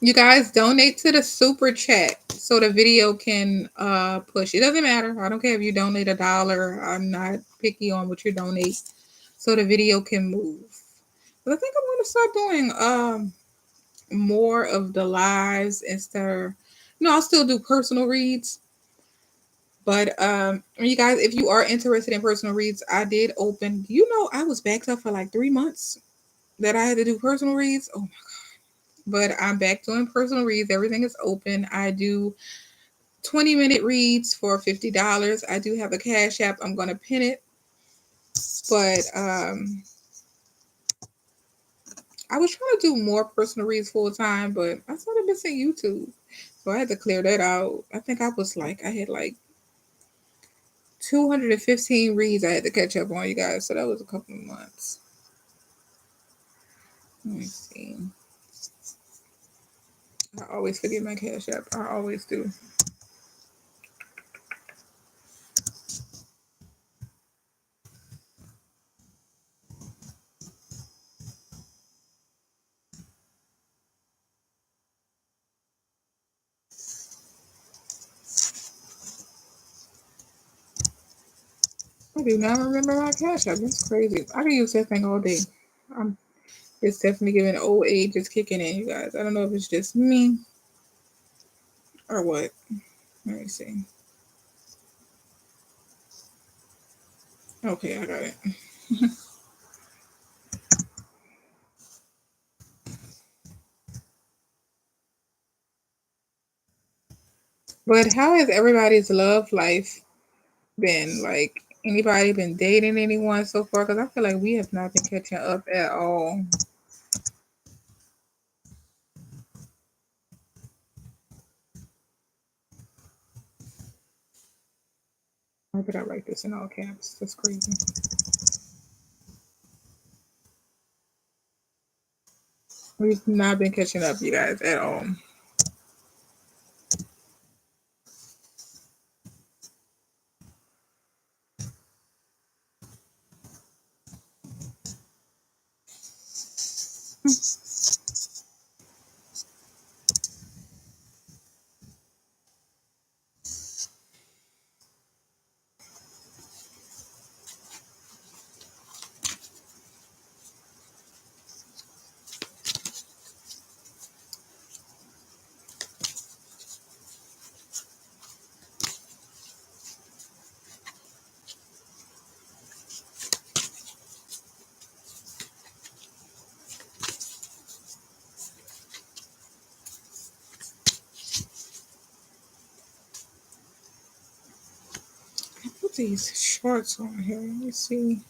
You guys donate to the super chat so the video can push. It doesn't matter. I don't care if you donate $1. I'm not picky on what you donate. So the video can move. But I think I'm gonna start doing more of the lives instead of I'll still do personal reads. But you guys, if you are interested in personal reads, I did open I was backed up for like 3 months that I had to do personal reads. Oh, but I'm back doing personal reads. Everything is open. I do 20-minute reads for $50. I do have a Cash App. I'm going to pin it. But I was trying to do more personal reads full time, but I started missing YouTube. So I had to clear that out. I think I had like 215 reads I had to catch up on, you guys. So that was a couple of months. Let me see. I always forget my Cash App. I always do. I do not remember my Cash App. That's crazy. I can use that thing all day. It's definitely giving old age is kicking in, you guys. I don't know if it's just me or what. Let me see. Okay, I got it. But how has everybody's love life been? Like, anybody been dating anyone so far? Because I feel like we have not been catching up at all. Why did I write this in all caps? That's crazy. We've not been catching up, you guys, at all. Put these shorts on here. Let me see.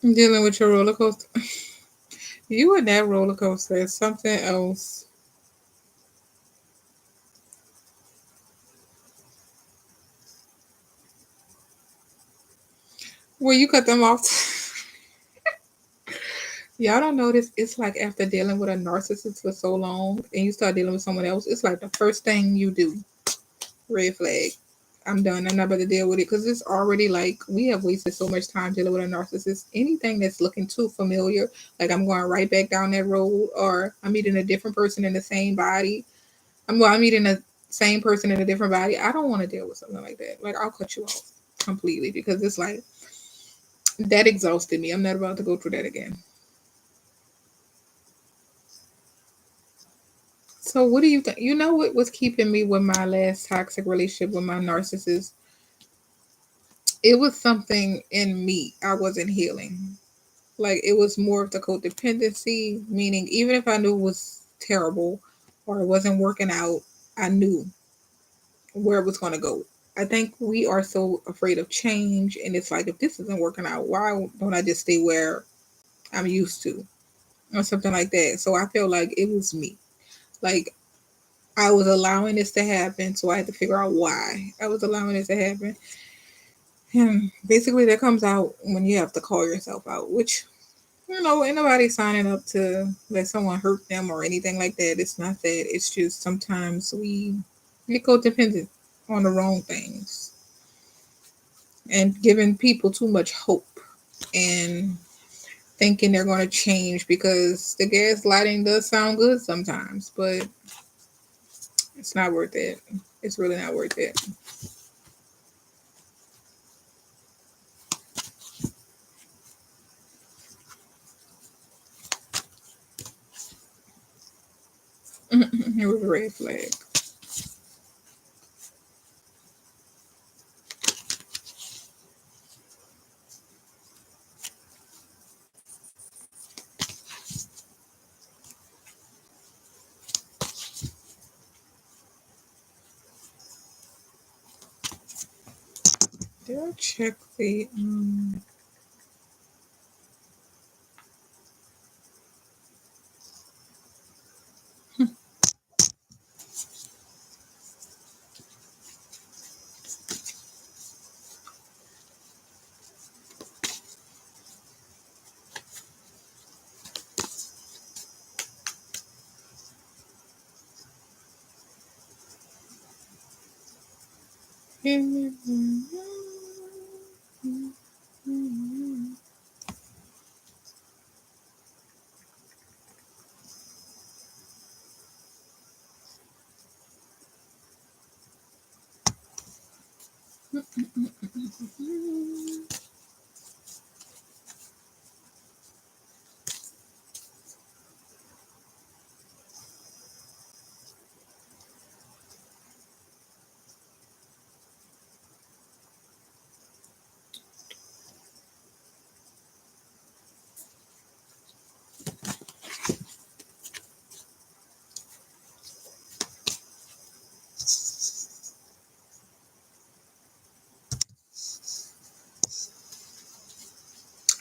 Dealing with your roller coaster. You and that roller coaster is something else. Well, you cut them off. Y'all don't notice it's like after dealing with a narcissist for so long and you start dealing with someone else, it's like the first thing you do. Red flag. I'm done. I'm not about to deal with it because it's already like we have wasted so much time dealing with a narcissist. Anything that's looking too familiar, like I'm going right back down that road, or I'm meeting a different person in the same body. I'm meeting the same person in a different body. I don't want to deal with something like that. Like I'll cut you off completely because it's like that exhausted me. I'm not about to go through that again. So what do you think? You know what was keeping me with my last toxic relationship with my narcissist? It was something in me I wasn't healing. Like it was more of the codependency, meaning even if I knew it was terrible or it wasn't working out, I knew where it was going to go. I think we are so afraid of change, and it's like if this isn't working out, why don't I just stay where I'm used to, or something like that? So I feel like it was me. Like I was allowing this to happen, so I had to figure out why I was allowing it to happen. And basically, that comes out when you have to call yourself out, which ain't nobody signing up to let someone hurt them or anything like that. It's not that. It's just sometimes we get codependent on the wrong things and giving people too much hope and thinking they're going to change because the gaslighting does sound good sometimes, but it's not worth it. It's really not worth it. It was a red flag. Did I check the?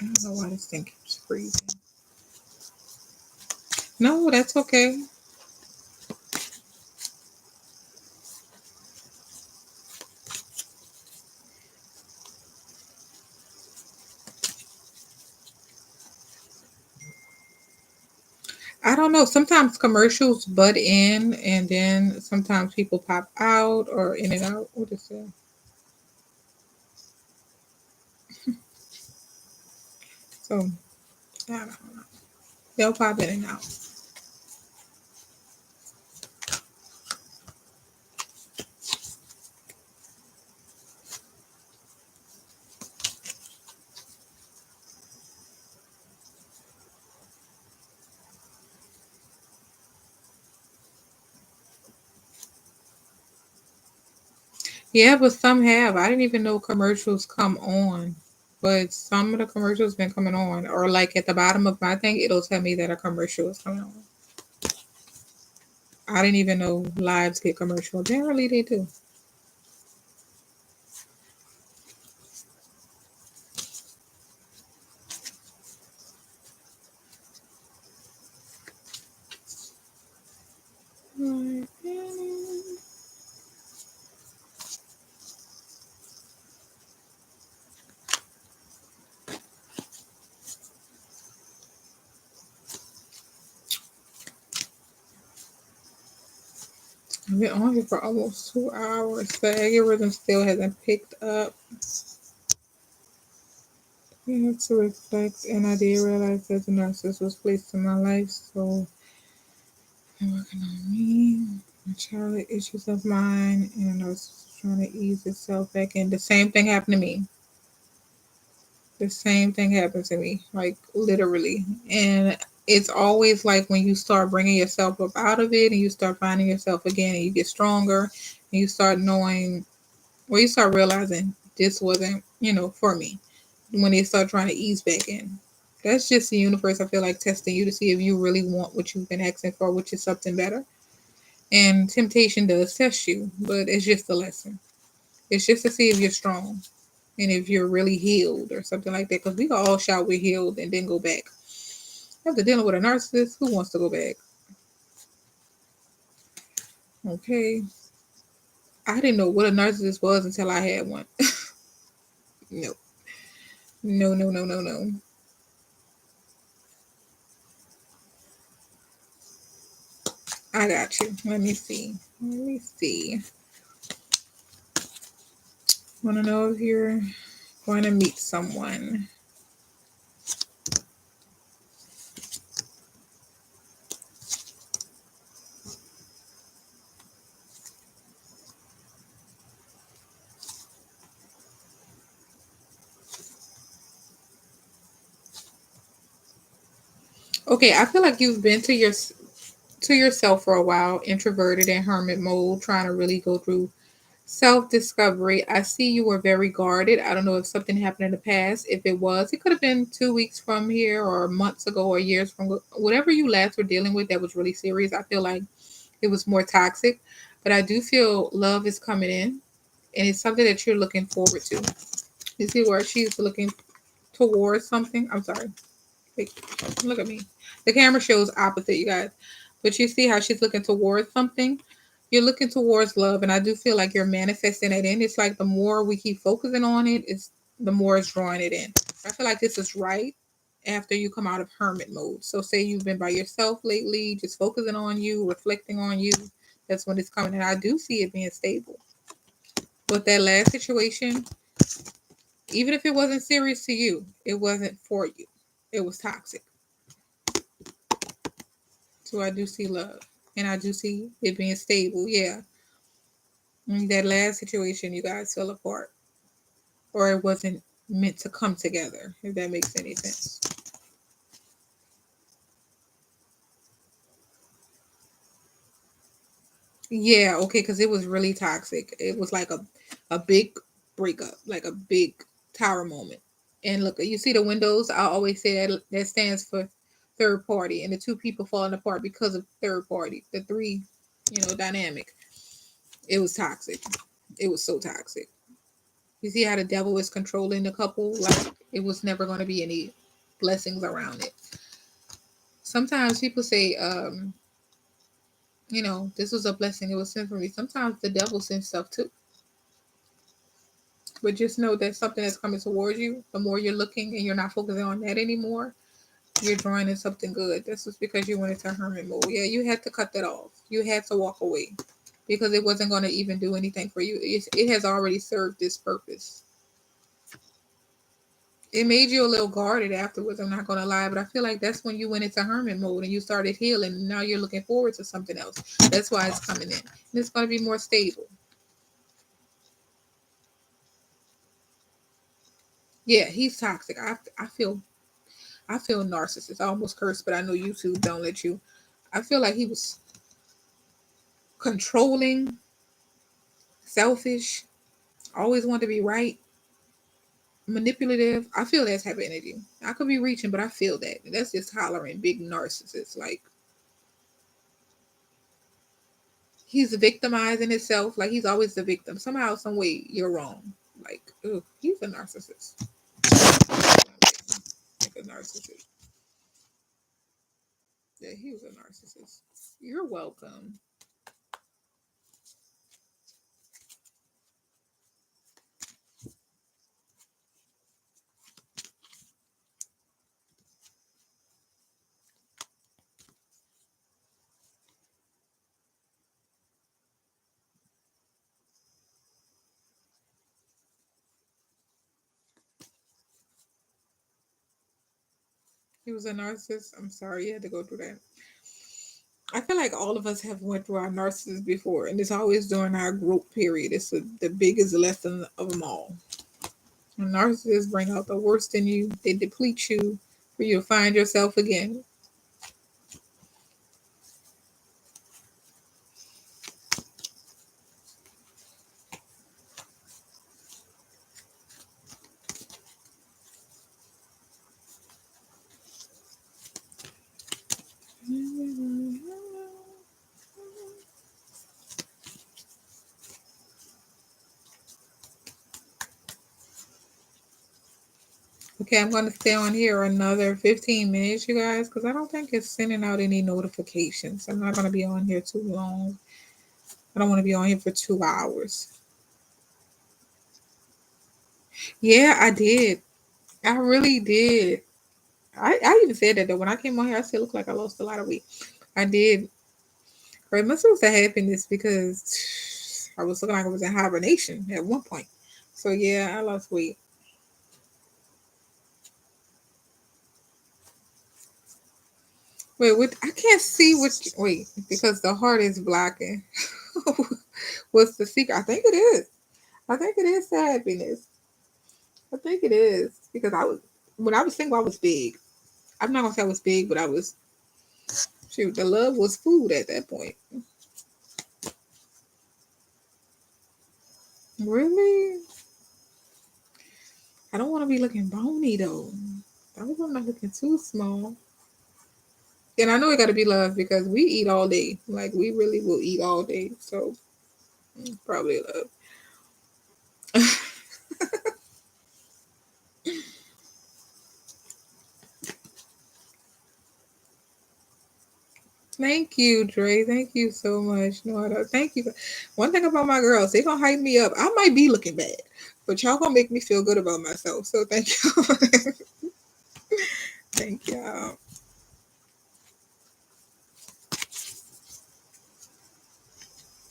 I don't know why this thing keeps freezing. No, that's okay. I don't know. Sometimes commercials butt in, and then sometimes people pop out or in and out. What is that? So I don't know. They'll pop in and out. Yeah, but some have. I didn't even know commercials come on. But some of the commercials been coming on. Or like at the bottom of my thing, it'll tell me that a commercial is coming on. I didn't even know lives get commercial. Apparently they do. I've been on here for almost 2 hours. The algorithm still hasn't picked up. We have to reflect, and I did realize that the narcissist was placed in my life, so I'm working on me, my childhood issues of mine, and I was trying to ease itself back in. The same thing happened to me. The same thing happened to me, like literally. And it's always like when you start bringing yourself up out of it and you start finding yourself again and you get stronger and you start knowing, or you start realizing this wasn't, for me. When they start trying to ease back in. That's just the universe, I feel like, testing you to see if you really want what you've been asking for, which is something better. And temptation does test you, but it's just a lesson. It's just to see if you're strong and if you're really healed or something like that. Because we can all shout we're healed and then go back. After dealing with a narcissist, who wants to go back? Okay. I didn't know what a narcissist was until I had one. No. No, no, no, no, no. I got you. Let me see. Let me see. Want to know if you're going to meet someone. Okay, I feel like you've been to yourself for a while, introverted in hermit mode, trying to really go through self-discovery. I see you were very guarded. I don't know if something happened in the past. If it was, it could have been 2 weeks from here or months ago or years from whatever you last were dealing with that was really serious. I feel like it was more toxic, but I do feel love is coming in and it's something that you're looking forward to. You see where she's looking towards something? I'm sorry. Like, look at me. The camera shows opposite, you guys. But you see how she's looking towards something? You're looking towards love, and I do feel like you're manifesting it in. It's like the more we keep focusing on it, it's the more it's drawing it in. I feel like this is right after you come out of hermit mode. So say you've been by yourself lately, just focusing on you, reflecting on you. That's when it's coming. And I do see it being stable. But that last situation, even if it wasn't serious to you, it wasn't for you. It was toxic. So I do see love. And I do see it being stable. Yeah. That last situation, you guys fell apart. Or it wasn't meant to come together, if that makes any sense. Yeah, okay, because it was really toxic. It was like a big breakup, like a big tower moment. And look, you see the windows, I always say that stands for third party. And the two people falling apart because of third party. The three, dynamic. It was toxic. It was so toxic. You see how the devil is controlling the couple? Like it was never going to be any blessings around it. Sometimes people say, this was a blessing. It was sent for me. Sometimes the devil sends stuff too. But just know that something that's coming towards you, the more you're looking and you're not focusing on that anymore, you're drawing in something good. This was because you went into hermit mode. Yeah, you had to cut that off. You had to walk away because it wasn't going to even do anything for you. It has already served its purpose. It made you a little guarded afterwards. I'm not gonna lie, but I feel like that's when you went into hermit mode and you started healing. And now you're looking forward to something else. That's why it's coming in. And it's gonna be more stable. Yeah, he's toxic. I feel narcissist. I almost cursed, but I know YouTube don't let you. I feel like he was controlling, selfish, always wanted to be right, manipulative. I feel that type of energy. I could be reaching, but I feel that. That's just hollering big narcissist. Like he's victimizing himself. Like he's always the victim. Somehow, some way, you're wrong. Like, ugh, he's a narcissist. Like a narcissist. Yeah, he was a narcissist. You're welcome. He was a narcissist. I'm sorry you had to go through that. I feel like all of us have went through our narcissist before, and it's always during our growth period. It's the biggest lesson of them all. And narcissists bring out the worst in you. They deplete you for you to find yourself again. Okay, I'm going to stay on here another 15 minutes, you guys, because I don't think it's sending out any notifications. I'm not going to be on here too long. I don't want to be on here for 2 hours. Yeah, I did. I really did. I even said that though. When I came on here, I said it looked like I lost a lot of weight. I did. Or it must have was a happiness because I was looking like I was in hibernation at one point. So yeah, I lost weight. Wait, what? I can't see which. Wait, because the heart is blocking. What's the secret? I think it is. I think it is the happiness. I think it is because I was when I was single, I was big. I'm not gonna say I was big, but I was. Shoot, the love was food at that point. Really? I don't want to be looking bony though. I hope I'm not looking too small. And I know it got to be love because we eat all day. Like we really will eat all day. So probably love. Thank you, Dre. Thank you so much. No, thank you. One thing about my girls, they gonna hype me up. I might be looking bad, but y'all gonna make me feel good about myself. So thank you. Thank y'all.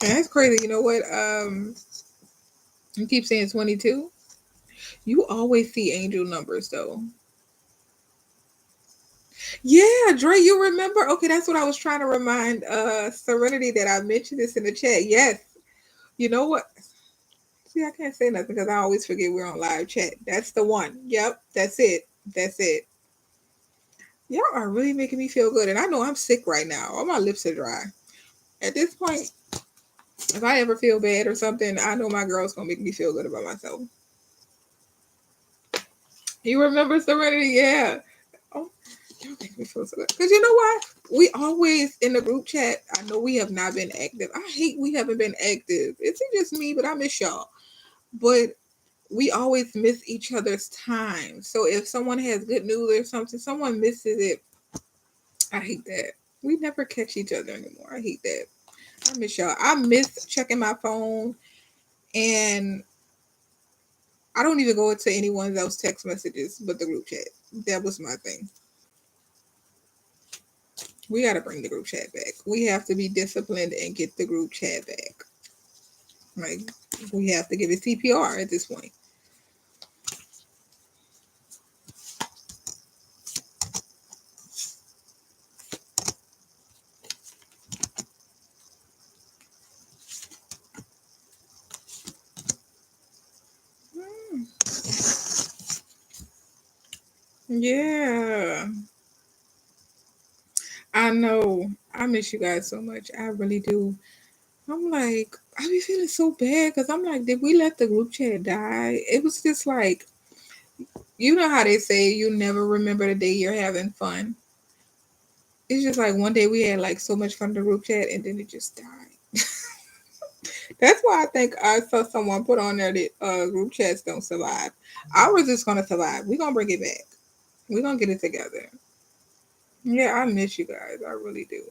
And that's crazy. You know what? You keep saying 22. You always see angel numbers though. Yeah, Dre, you remember? Okay, that's what I was trying to remind Serenity that I mentioned this in the chat. Yes. You know what? See, I can't say nothing because I always forget we're on live chat. That's the one. Yep, that's it. That's it. Y'all are really making me feel good. And I know I'm sick right now. All my lips are dry. At this point, if I ever feel bad or something, I know my girl's gonna make me feel good about myself. You remember Serenity? Yeah. Oh, y'all make me feel so good. Because you know what? We always in the group chat. I know we have not been active. I hate we haven't been active. It's just me, but I miss y'all. But we always miss each other's time. So if someone has good news or something, someone misses it. I hate that. We never catch each other anymore. I hate that. I miss y'all. I miss checking my phone, and I don't even go to anyone else text messages but the group chat. That was my thing. We got to bring the group chat back. We have to be disciplined and get the group chat back. Like we have to give it CPR at this point. Hmm. Yeah, I know. I miss you guys so much. I really do. I'm like, I be feeling so bad because I'm like, did we let the group chat die? It was just like, you know how they say you never remember the day you're having fun. It's just like one day we had like so much fun in the group chat and then it just died. That's why I think I saw someone put on there that group chats don't survive. Ours is gonna survive. We're gonna bring it back. We're gonna get it together. Yeah, I miss you guys. I really do.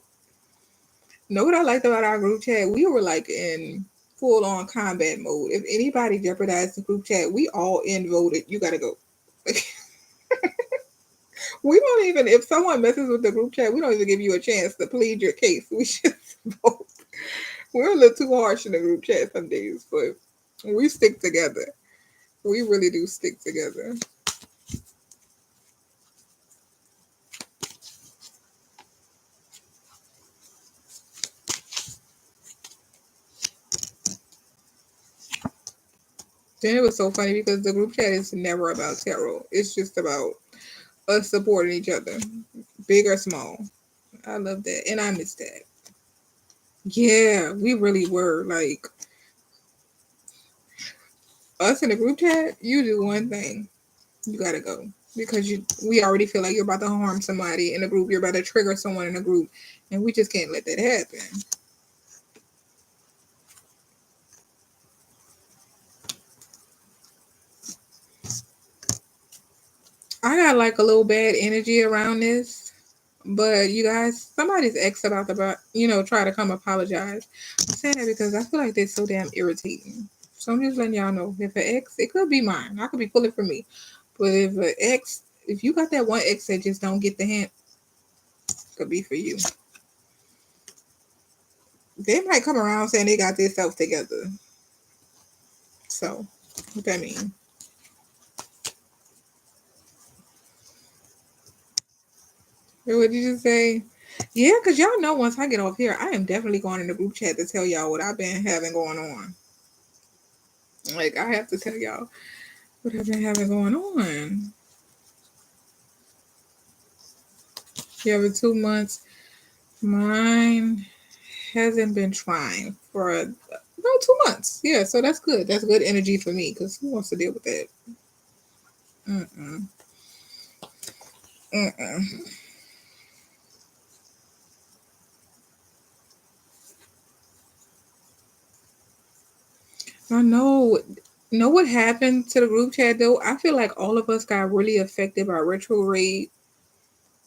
Know what I liked about our group chat? We were like in full on combat mode. If anybody jeopardized the group chat, we all in voted. You gotta go. We don't even if someone messes with the group chat, we don't even give you a chance to plead your case. We just vote. We're a little too harsh in the group chat some days, but we stick together. We really do stick together. Then it was so funny because the group chat is never about tarot. It's just about us supporting each other, big or small. I love that, and I miss that. Yeah, we really were like us in the group chat. You do one thing, you gotta go because we already feel like you're about to harm somebody in the group. You're about to trigger someone in the group, and we just can't let that happen. I got like a little bad energy around this. But you guys, somebody's ex about to, try to come apologize. I'm saying that because I feel like they're so damn irritating. So I'm just letting y'all know if an ex, it could be mine. I could be pulling for me. But if an ex, if you got that one ex that just don't get the hint, it could be for you. They might come around saying they got themselves together. So, what that mean? What did you just say? Yeah, because y'all know once I get off here, I am definitely going in the group chat to tell y'all what I've been having going on. Like, I have to tell y'all what I've been having going on. Yeah, for 2 months. Mine hasn't been trying for about 2 months. Yeah, so that's good. That's good energy for me because who wants to deal with that? Mm-mm. Mm-mm. I know. Know what happened to the group chat though? I feel like all of us got really affected by retrograde,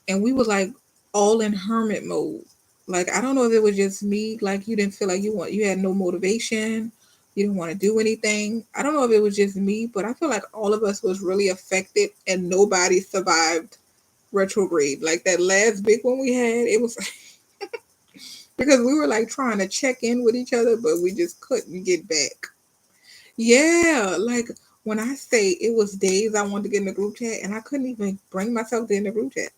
and we was like all in hermit mode. Like I don't know if it was just me. Like you didn't feel like you had no motivation. You didn't want to do anything. I don't know if it was just me, but I feel like all of us was really affected, and nobody survived retrograde. Like that last big one we had, it was because we were like trying to check in with each other, but we just couldn't get back. Yeah, like when I say it was days I wanted to get in the group chat and I couldn't even bring myself to in the group chat,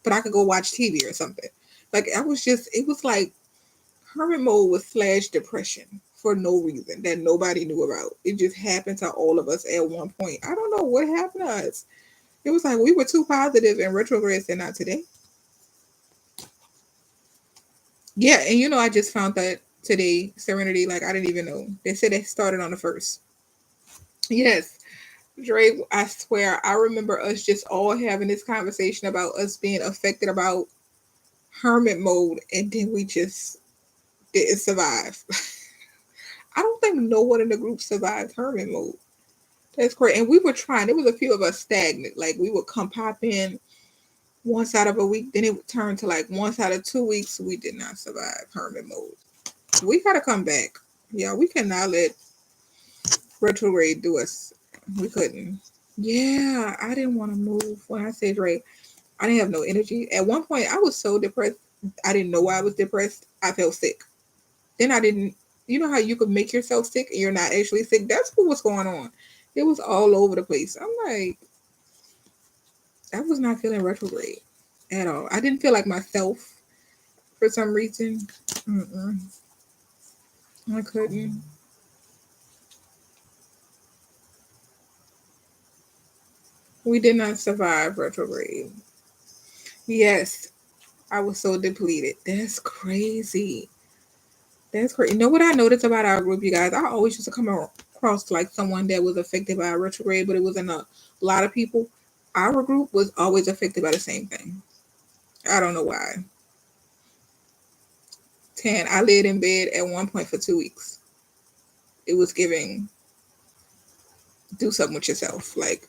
but I could go watch TV or something. Like I was just, it was like hermit mode was slash depression for no reason that nobody knew about. It just happened to all of us at one point. I don't know what happened to us. It was like we were too positive and retrograde said not today. Yeah, and I just found that today, Serenity, like I didn't even know. They said they started on the first. Yes. Dre, I swear, I remember us just all having this conversation about us being affected about hermit mode, and then we just didn't survive. I don't think no one in the group survived hermit mode. That's great. And we were trying, there was a few of us stagnant. Like we would come pop in once out of a week, then it would turn to like once out of 2 weeks. We did not survive hermit mode. We gotta come back. Yeah, we cannot let retrograde do us. We couldn't. Yeah, I didn't want to move. When I say Dre, I didn't have no energy. At one point, I was so depressed. I didn't know why I was depressed. I felt sick. Then I didn't. You know how you could make yourself sick and you're not actually sick? That's what was going on. It was all over the place. I'm like, I was not feeling retrograde at all. I didn't feel like myself for some reason. Mm-mm. I couldn't. We did not survive retrograde. Yes, I was so depleted. That's crazy. That's crazy. You know what I noticed about our group, you guys? I always used to come across like someone that was affected by a retrograde, but it wasn't a lot of people. Our group was always affected by the same thing. I don't know why. 10. I laid in bed at one point for 2 weeks. It was giving do something with yourself. Like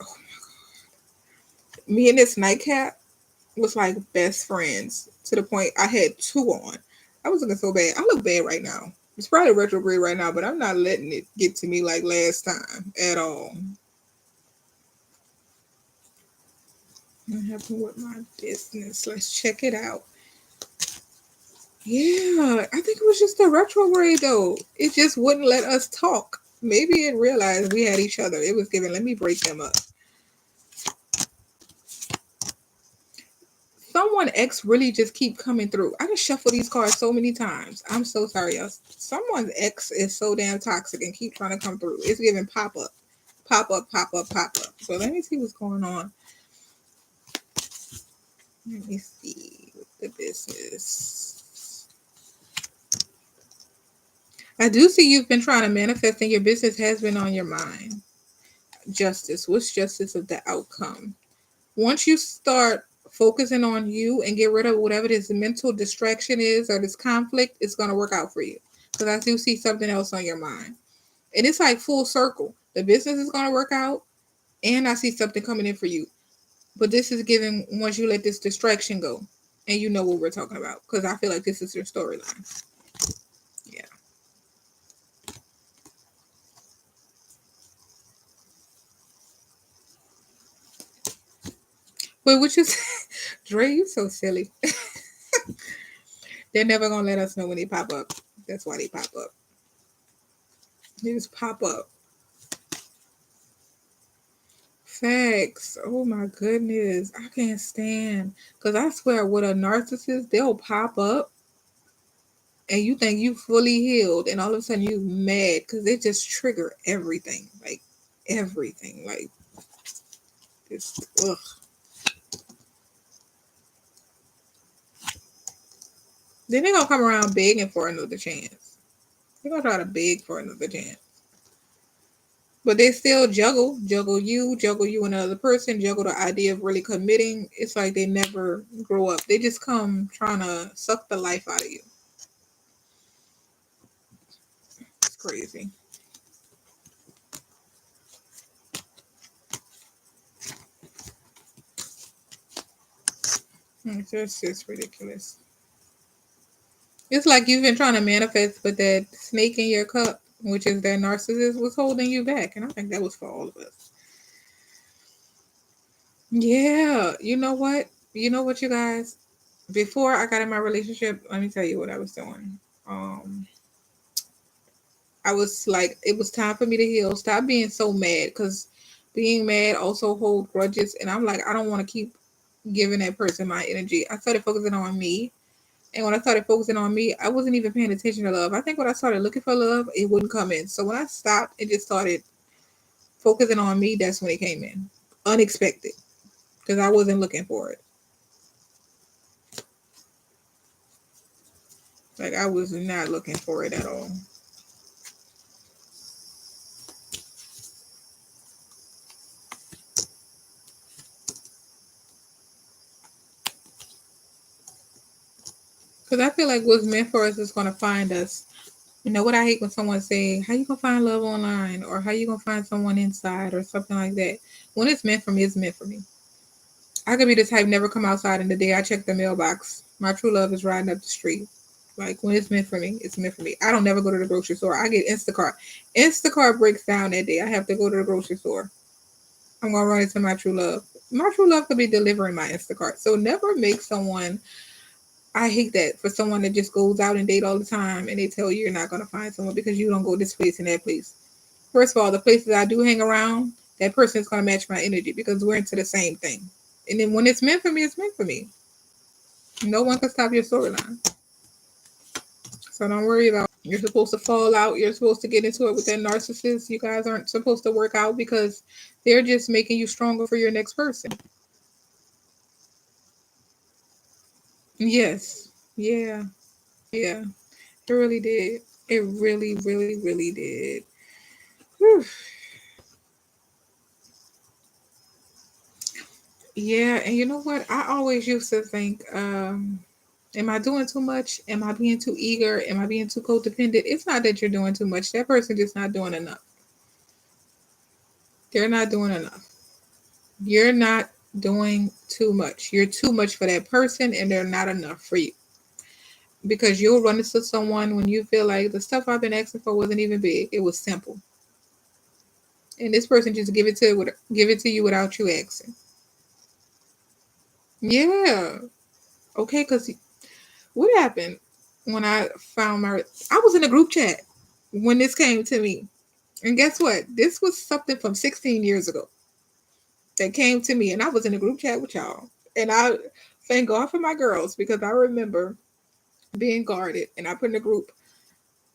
oh, me and this nightcap was like best friends to the point I had two on. I was looking so bad. I look bad right now. It's probably retrograde right now, but I'm not letting it get to me like last time at all. What happened with my business? Let's check it out. Yeah, I think it was just a retrograde though. It just wouldn't let us talk. Maybe it realized we had each other. It was giving, let me break them up. Someone X really just keep coming through. I just shuffle these cards so many times. I'm so sorry, y'all. Someone's X is so damn toxic and keep trying to come through. It's giving pop up, pop up, pop up, pop up. So let me see what's going on. Let me see the business. I do see you've been trying to manifest and your business has been on your mind. Justice. What's justice of the outcome? Once you start focusing on you and get rid of whatever this mental distraction is or this conflict, it's going to work out for you. Because I do see something else on your mind. And it's like full circle. The business is going to work out, and I see something coming in for you. But this is given once you let this distraction go. And you know what we're talking about. Because I feel like this is your storyline. Yeah. Wait, what you say? Dre, you so silly. They're never going to let us know when they pop up. That's why they pop up. They just pop up. Facts. Oh my goodness. I can't stand. Because I swear, with a narcissist, they'll pop up and you think you fully healed. And all of a sudden you mad because they just trigger everything. Like, everything. Like, just, ugh. Then they're going to come around begging for another chance. They're going to try to beg for another chance. But they still juggle you another person, juggle the idea of really committing. It's like they never grow up. They just come trying to suck the life out of you. It's crazy. It's just ridiculous. It's like you've been trying to manifest, but that snake in your cup, which is that narcissist, was holding you back. And I think that was for all of us. Yeah. You know what? You guys? Before I got in my relationship, let me tell you what I was doing. I was like, it was time for me to heal. Stop being so mad, because being mad also hold grudges. And I'm like, I don't want to keep giving that person my energy. I started focusing on me. And when I started focusing on me, I wasn't even paying attention to love. I think when I started looking for love, it wouldn't come in. So when I stopped and just started focusing on me, that's when it came in. Unexpected. Because I wasn't looking for it. Like, I was not looking for it at all. Because I feel like what's meant for us is going to find us. You know what I hate when someone say, how you gonna find love online, or how you gonna find someone inside, or something like that. When it's meant for me, it's meant for me. I could be the type never come outside, and the day I check the mailbox, my true love is riding up the street. Like, when it's meant for me, it's meant for me. I don't never go to the grocery store. I get Instacart. Instacart breaks down that day. I have to go to the grocery store. I'm gonna run into my true love. My true love could be delivering my Instacart. So never make someone. I hate that for someone that just goes out and date all the time and they tell you you're not gonna find someone because you don't go this place and that place. First of all, the places I do hang around, that person is gonna match my energy because we're into the same thing. And then when it's meant for me, it's meant for me. No one can stop your storyline. So don't worry about it. You're supposed to fall out. You're supposed to get into it with that narcissist. You guys aren't supposed to work out because they're just making you stronger for your next person. Yes. Yeah. Yeah. It really did. It really, really, really did. Whew. Yeah, and you know what? I always used to think, am I doing too much? Am I being too eager? Am I being too codependent? It's not that you're doing too much. That person just not doing enough. They're not doing enough. You're not doing too much. You're too much for that person, and they're not enough for you. Because you'll run into someone when you feel like the stuff I've been asking for wasn't even big. It was simple. And this person just give it to you without you asking. Yeah. Okay, because what happened when I found I was in a group chat when this came to me. And guess what? This was something from 16 years ago that came to me, and I was in a group chat with y'all. And Thank God for my girls because I remember being guarded and I put in a group.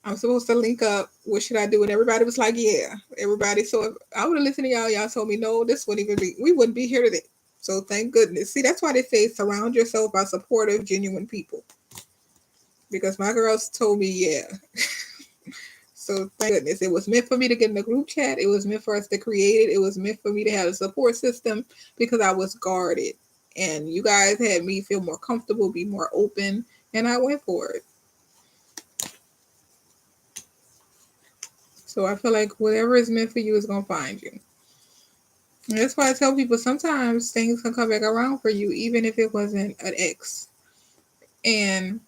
I'm supposed to link up. What should I do? And everybody was like, yeah. Everybody. So if I would have listened to y'all, y'all told me, no, this wouldn't even be, we wouldn't be here today. So thank goodness. See, that's why they say surround yourself by supportive, genuine people. Because my girls told me, yeah. So thank goodness. It was meant for me to get in the group chat. It was meant for us to create it. It was meant for me to have a support system because I was guarded. And you guys had me feel more comfortable, be more open, and I went for it. So I feel like whatever is meant for you is gonna find you. And that's why I tell people sometimes things can come back around for you, even if it wasn't an ex. And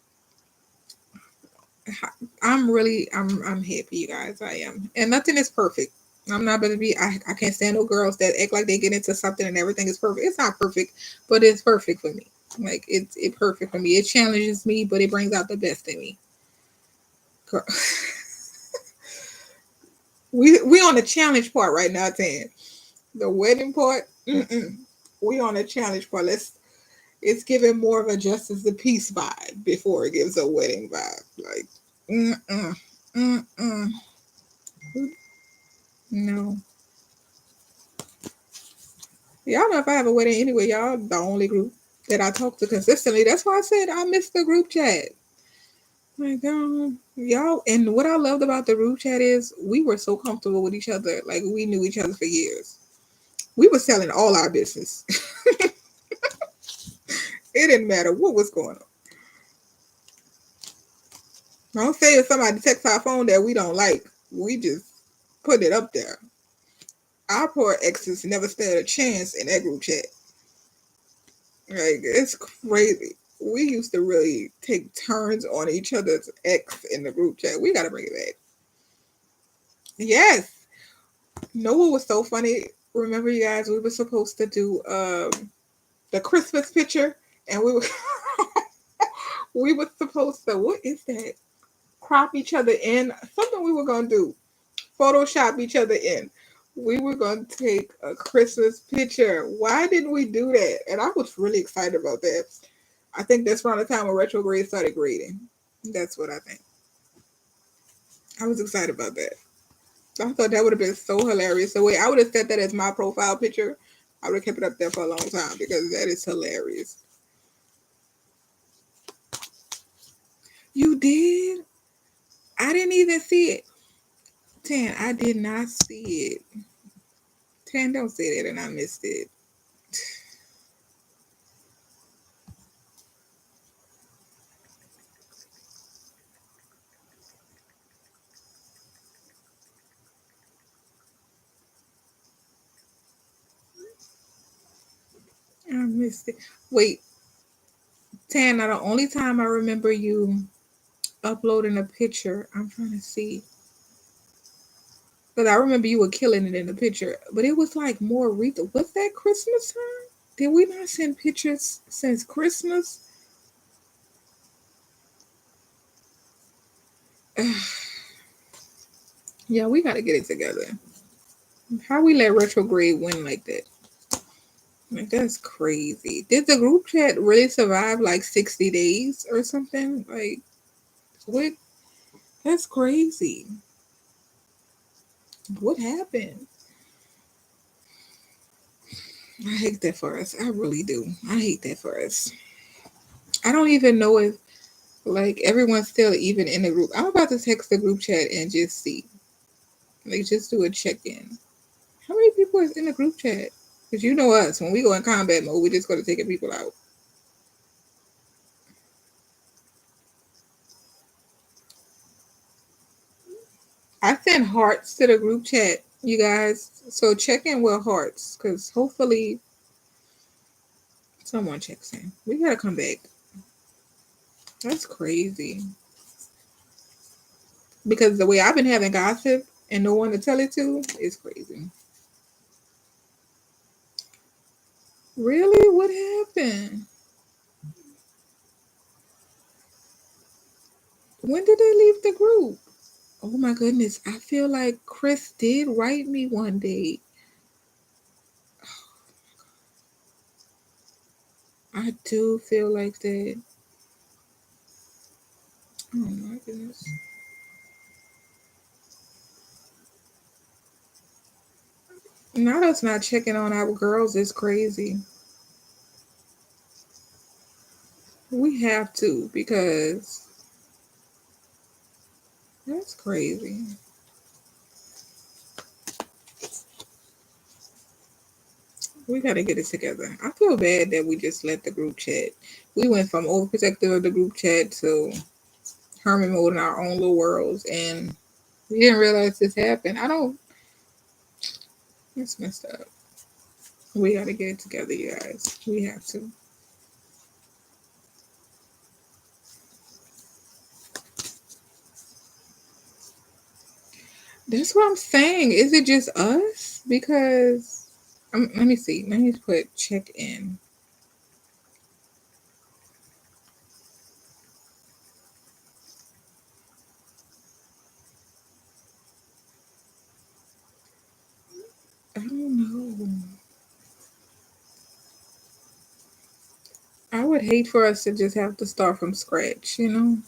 I'm happy, you guys. I am, and nothing is perfect. I'm not gonna be. I can't stand no girls that act like they get into something and everything is perfect. It's not perfect, but it's perfect for me. Like it's perfect for me. It challenges me, but it brings out the best in me. Girl. We on the challenge part right now, Tan. The wedding part. Mm-mm. We on the challenge part. It's giving more of a justice the peace vibe before it gives a wedding vibe. Like, mm-mm, mm-mm. No. Y'all know if I have a wedding anyway, y'all the only group that I talk to consistently. That's why I said I miss the group chat. Like, y'all, and what I loved about the group chat is we were so comfortable with each other. Like, we knew each other for years. We were selling all our business. It didn't matter what was going on. Don't say if somebody texts our phone that we don't like. We just put it up there. Our poor exes never stood a chance in that group chat. Like, it's crazy. We used to really take turns on each other's ex in the group chat. We gotta bring it back. Yes. Know what was so funny? Remember, you guys, we were supposed to do the Christmas picture, and we were we were supposed to, what is that? Crop each other in. Something we were gonna do. Photoshop each other in. We were going to take a Christmas picture. Why didn't we do that? And I was really excited about that. I think that's around the time when retrograde started grading. That's what I think. I was excited about that. I thought that would have been so hilarious. The way I would have set that as my profile picture, I would have kept it up there for a long time because that is hilarious. You did? I didn't even see it. Tan, I did not see it. Tan, don't say that and I missed it. I missed it. Wait, Tana, the only time I remember you uploading a picture, I'm trying to see. Because I remember you were killing it in the picture, but it was like more recent. Was that Christmas time? Did we not send pictures since Christmas? Yeah, we got to get it together. How we let retrograde win like that? Like, that's crazy. Did the group chat really survive like 60 days or something? Like, what? That's crazy. What happened? I hate that for us. I really do. I hate that for us. I don't even know if like everyone's still even in the group. I'm about to text the group chat and just see. Like just do a check in. How many people is in the group chat? Because you know us, when we go in combat mode, we just go to taking people out. I sent hearts to the group chat, you guys. So check in with hearts, because hopefully someone checks in. We gotta come back. That's crazy. Because the way I've been having gossip and no one to tell it to is crazy. Really? What happened? When did they leave the group? Oh my goodness. I feel like Chris did write me one day. I do feel like that. Oh my goodness. Not us not checking on our girls is crazy. We have to because that's crazy. We gotta get it together. I feel bad that we just let the group chat. We went from overprotective of the group chat to hermit mode in our own little worlds, and we didn't realize this happened. I don't. It's messed up. We gotta get it together, you guys. We have to. That's what I'm saying. Is it just us? Because let me see. Let me put check in. I don't know. I would hate for us to just have to start from scratch, you know?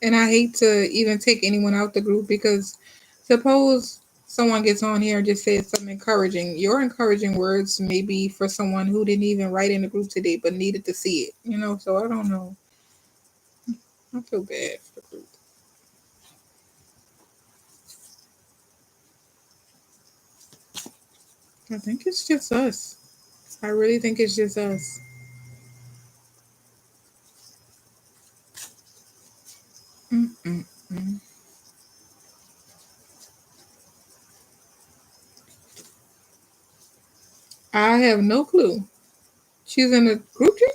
And I hate to even take anyone out the group because suppose someone gets on here and just says something encouraging. Your encouraging words may be for someone who didn't even write in the group today but needed to see it, you know? So I don't know. I feel bad for the group. I think it's just us. I really think it's just us. Mm-mm-mm. I have no clue. She's in the group chat?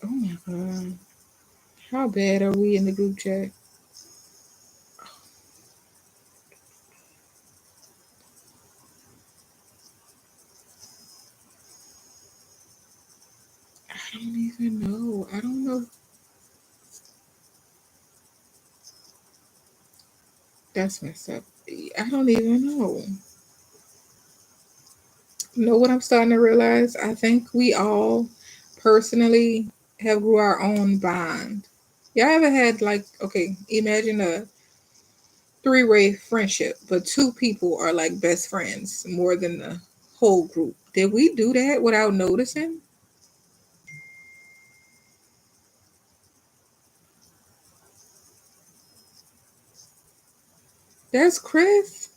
Oh my god. How bad are we in the group chat? I don't even know. I don't know. That's messed up. I don't even know. You know what I'm starting to realize? I think we all personally have grew our own bond. Y'all ever had like okay, imagine a three-way friendship, but two people are like best friends more than the whole group. Did we do that without noticing? There's Chris.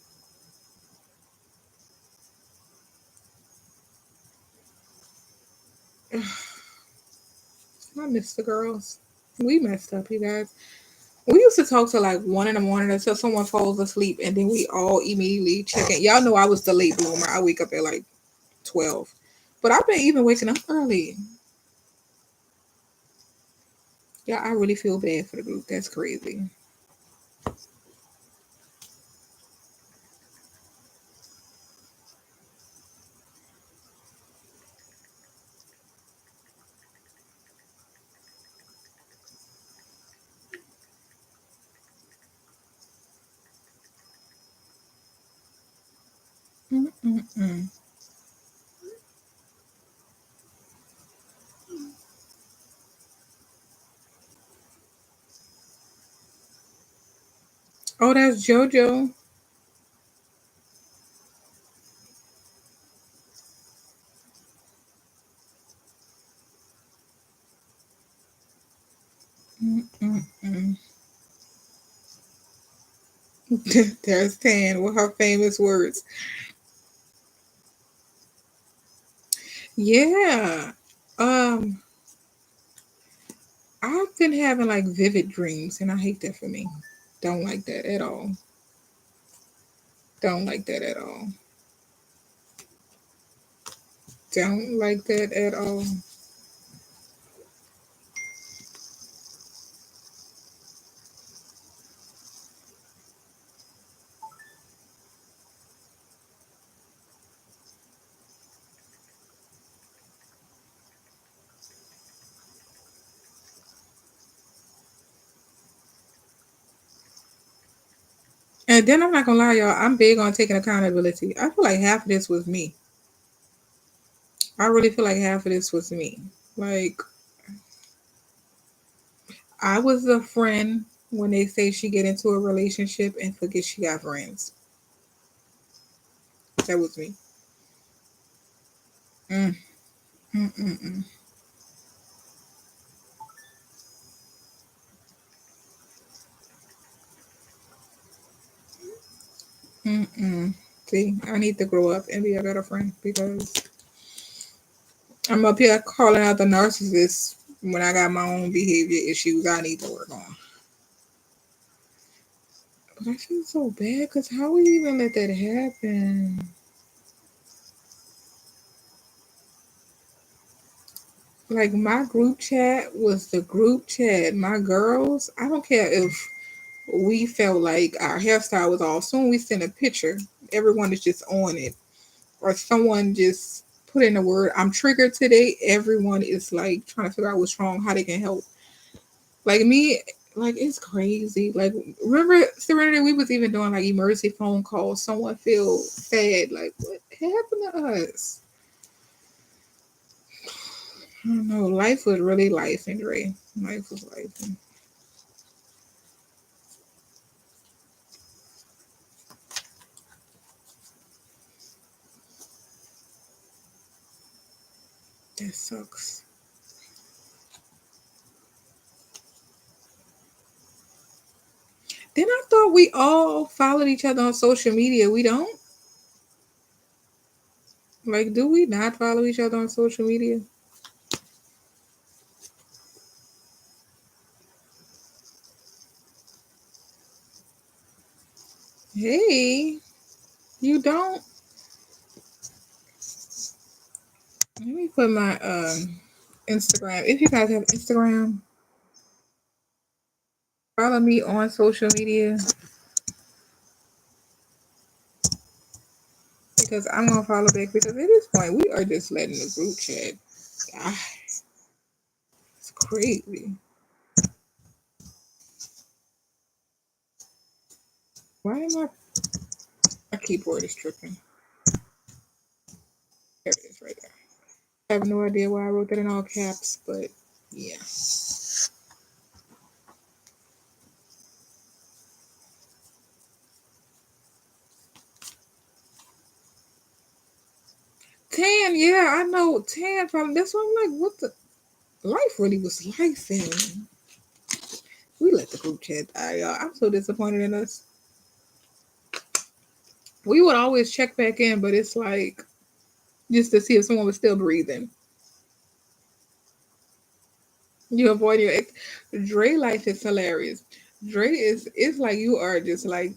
I miss the girls. We messed up, you guys. We used to talk till like 1 in the morning until someone falls asleep, and then we all immediately check in. Y'all know I was the late bloomer. I wake up at like 12, but I've been even waking up early. Yeah, I really feel bad for the group. That's crazy. Mm-mm-mm. Oh, that's JoJo. Mm-mm-mm. There's Tan with her famous words. Yeah. Um, I've been having like vivid dreams, and I hate that for me. Don't like that at all. Don't like that at all. Don't like that at all. And then I'm not gonna lie, y'all. I'm big on taking accountability. I feel like half of this was me. I really feel like half of this was me. Like I was a friend when they say she get into a relationship and forget she got friends. That was me. Mm, mm, mm, mm, mm. See, I need to grow up and be a better friend because I'm up here calling out the narcissist when I got my own behavior issues I need to work on. But I feel so bad because how would you even let that happen? Like my group chat was the group chat. My girls, I don't care if we felt like our hairstyle was off. Soon we send a picture, everyone is just on it. Or someone just put in the word, I'm triggered today. Everyone is like trying to figure out what's wrong, how they can help. Like me, like it's crazy. Like remember Serenity, we was even doing like emergency phone calls. Someone feel sad, like what happened to us? I don't know. Life was really life and Dre. Life was life. And that sucks. Then I thought we all followed each other on social media. We don't? Like, do we not follow each other on social media? Hey, you don't? Let me put my Instagram. If you guys have Instagram, follow me on social media because I'm gonna follow back because at this point we are just letting the group chat. Ah, it's crazy. Why am my keyboard is tripping? There it is right there. I have no idea why I wrote that in all caps, but yeah. 10, yeah, I know 10 from that's why I'm like, what the life really was life in. We let the group chat die, y'all. I'm so disappointed in us. We would always check back in, but it's like just to see if someone was still breathing. You avoid your ex. Dre life is hilarious. Dre is it's like you are just like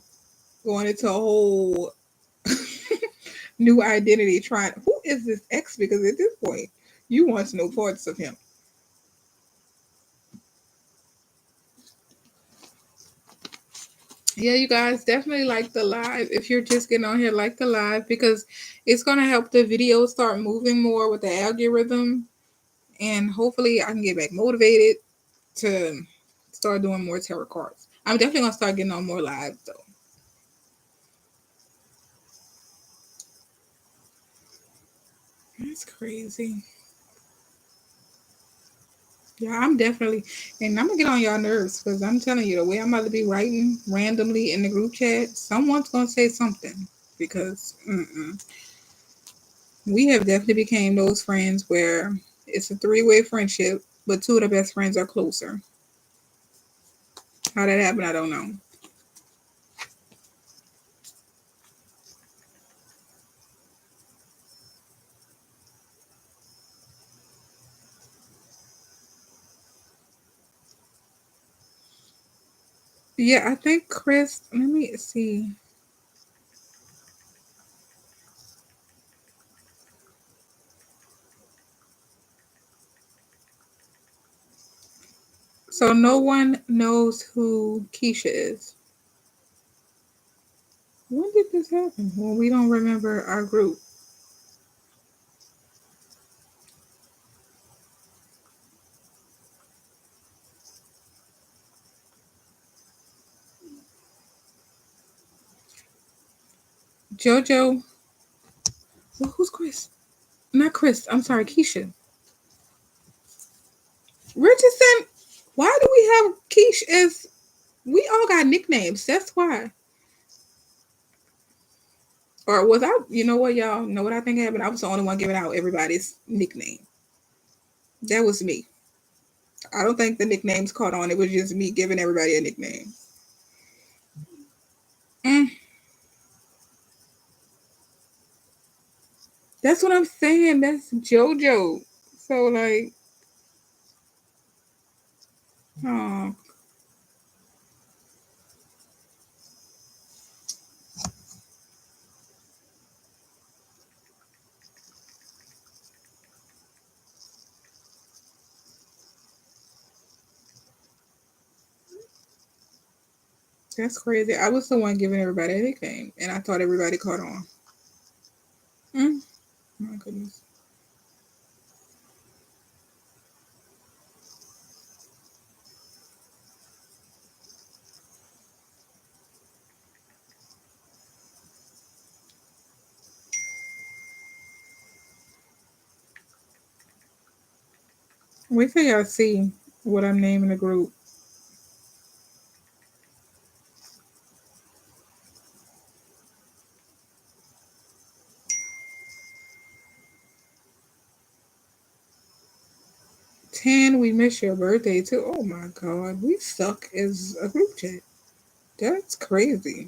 going into a whole new identity trying who is this ex because at this point you want to know parts of him. Yeah, you guys definitely like the live. If you're just getting on here, like the live because it's gonna help the video start moving more with the algorithm, and hopefully I can get back motivated to start doing more tarot cards. I'm definitely gonna start getting on more live though. That's crazy. Yeah, I'm definitely, and I'm gonna get on y'all nerves because I'm telling you the way I'm about to be writing randomly in the group chat, someone's gonna say something because we have definitely became those friends where it's a three-way friendship, but two of the best friends are closer. How that happened, I don't know. Yeah, I think Chris. Let me see. So no one knows who Keisha is. When did this happen? Well, we don't remember our group. JoJo. Well, who's Chris? Not Chris. I'm sorry, Keisha. Richardson. Why do we have Keish as? We all got nicknames. That's why. Or was I? You know what, y'all? Know what I think happened? I was the only one giving out everybody's nickname. That was me. I don't think the nicknames caught on. It was just me giving everybody a nickname. Mm, that's what I'm saying. That's JoJo. So like, oh, that's crazy. I was the one giving everybody a nickname, and I thought everybody caught on. Mm, my goodness. Wait till y'all see what I'm naming the group. 10, we miss your birthday too. Oh my god, we suck as a group chat. That's crazy.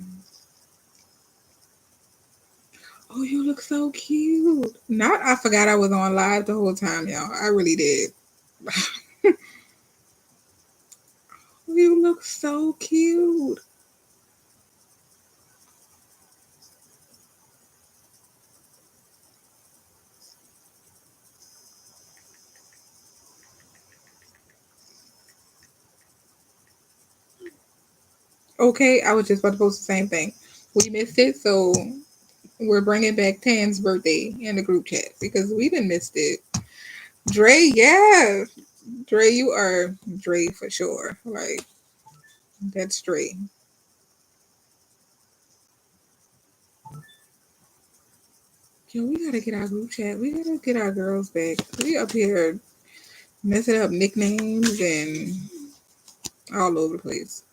Oh, you look so cute. Not, I forgot I was on live the whole time, y'all. I really did. You look so cute. Okay, I was just about to post the same thing. We missed it, so we're bringing back Tan's birthday in the group chat because we didn't missed it. Dre, yeah. Dre, you are Dre for sure. Like, that's Dre. Yo, we gotta get our group chat. We gotta get our girls back. We up here messing up nicknames and all over the place.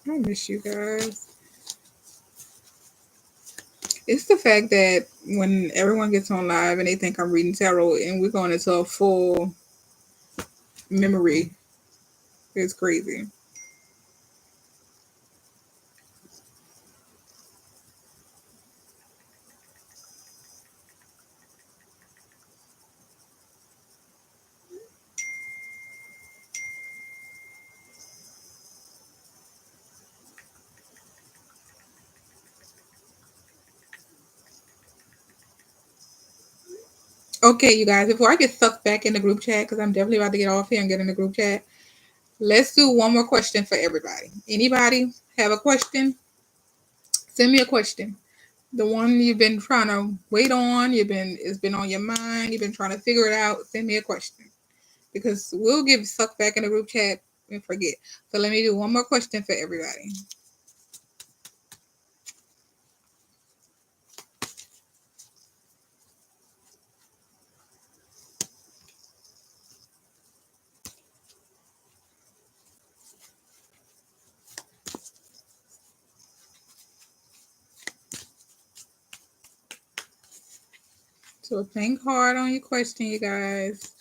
I miss you guys. It's the fact that when everyone gets on live and they think I'm reading tarot and we're going into a full memory, it's crazy. Okay, you guys, before I get sucked back in the group chat, because I'm definitely about to get off here and get in the group chat, let's do one more question for everybody. Anybody have a question? Send me a question. The one you've been trying to wait on, it's been on your mind, you've been trying to figure it out. Send me a question. Because we'll get sucked back in the group chat and forget. So let me do one more question for everybody. So think hard on your question, you guys.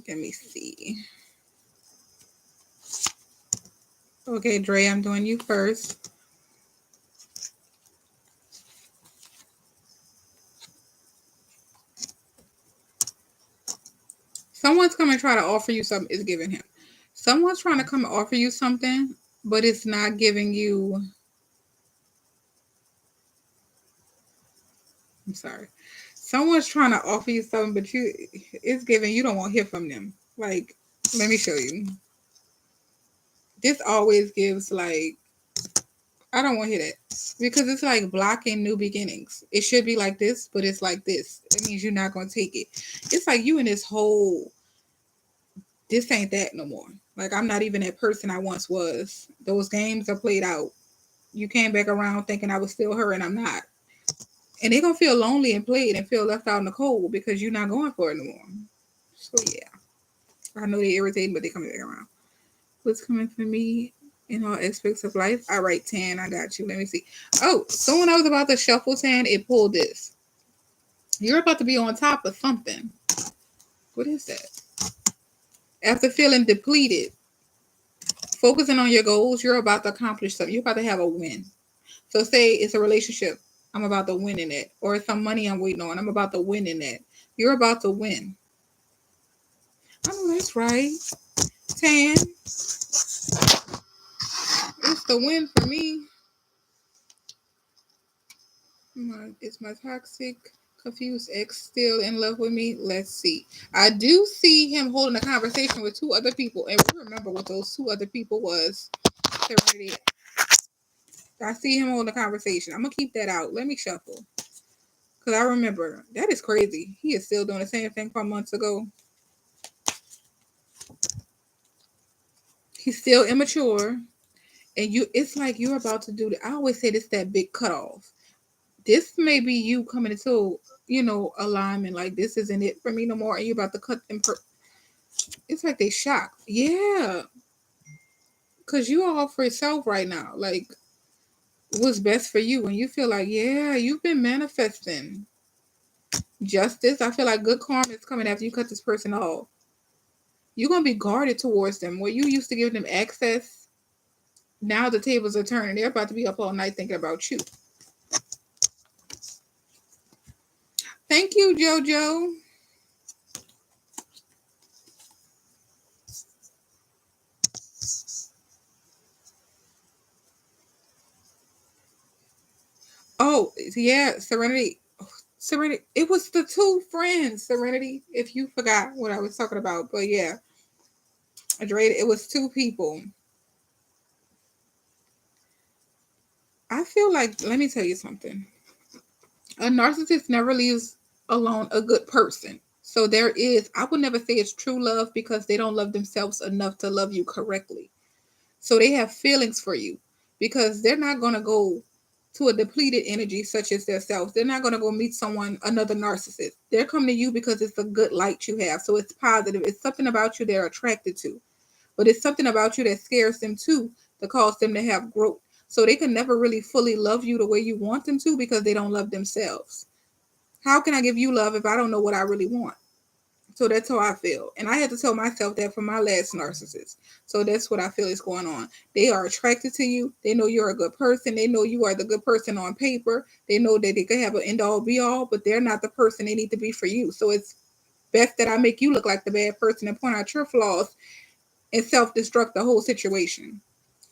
Let me see. Okay, Dre, I'm doing you first. Someone's coming to try to offer you something. It's giving him. Someone's trying to come and offer you something, but it's not giving you. I'm sorry. Someone's trying to offer you something, but it's giving you don't want to hear from them. Like, let me show you. This always gives like, I don't want to hear that because it's like blocking new beginnings. It should be like this, but it's like this. It means you're not going to take it. It's like you in this whole, this ain't that no more. Like, I'm not even that person I once was. Those games are played out. You came back around thinking I was still her, and I'm not. And they're going to feel lonely and played and feel left out in the cold because you're not going for it no more. So, yeah. I know they irritating, but they coming back around. What's coming for me in all aspects of life? All right, Tan, I got you. Let me see. Oh, so when I was about to shuffle, Tan, it pulled this. You're about to be on top of something. What is that? After feeling depleted, focusing on your goals, you're about to accomplish something. You're about to have a win. So say it's a relationship. I'm about to win in it. Or it's some money I'm waiting on. I'm about to win in that. You're about to win. I know that's right. Tan, it's the win for me. Is my toxic, confused ex still in love with me? Let's see. I do see him holding a conversation with two other people. And we remember what those two other people was. I see him holding a conversation. I'm going to keep that out. Let me shuffle. Because I remember. That is crazy. He is still doing the same thing from months ago. He's still immature. And it's like you're about to do I always say this, that big cutoff. This may be you coming into, alignment. Like, this isn't it for me no more. And you're about to cut them. It's like they shocked. Yeah. Because you are all for yourself right now. Like, what's best for you. And you feel like, yeah, you've been manifesting justice. I feel like good karma is coming after you cut this person off. You're going to be guarded towards them. Where you used to give them access, now the tables are turning. They're about to be up all night thinking about you. Thank you, JoJo. Oh, yeah, Serenity. Serenity. It was the two friends, Serenity, if you forgot what I was talking about. But yeah, Adreda, it was two people. I feel like, let me tell you something. A narcissist never leaves alone a good person. So I would never say it's true love because they don't love themselves enough to love you correctly. So they have feelings for you because they're not going to go to a depleted energy such as themselves. They're not going to go meet another narcissist. They're coming to you because it's a good light you have. So it's positive. It's something about you they're attracted to. But it's something about you that scares them too, that causes them to have growth. So they can never really fully love you the way you want them to because they don't love themselves. How can I give you love if I don't know what I really want? So that's how I feel. And I had to tell myself that from my last narcissist. So that's what I feel is going on. They are attracted to you. They know you're a good person. They know you are the good person on paper. They know that they can have an end all be all, but they're not the person they need to be for you. So it's best that I make you look like the bad person and point out your flaws and self-destruct the whole situation.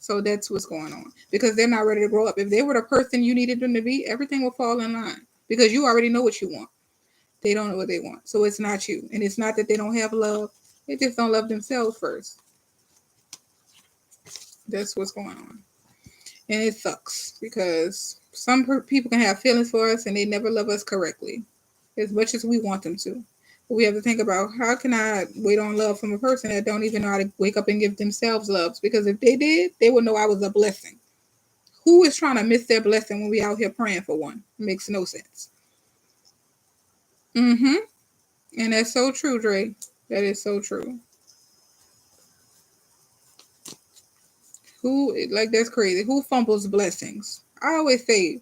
So that's what's going on. Because they're not ready to grow up. If they were the person you needed them to be, everything will fall in line. Because you already know what you want. They don't know what they want. So it's not you. And it's not that they don't have love. They just don't love themselves first. That's what's going on. And it sucks because some people can have feelings for us and they never love us correctly as much as we want them to. But we have to think about, how can I wait on love from a person that don't even know how to wake up and give themselves love? Because if they did, they would know I was a blessing. Who is trying to miss their blessing when we out here praying for one? It makes no sense. Mm-hmm. And that's so true, Dre. That is so true. That's crazy. Who fumbles blessings? I always say,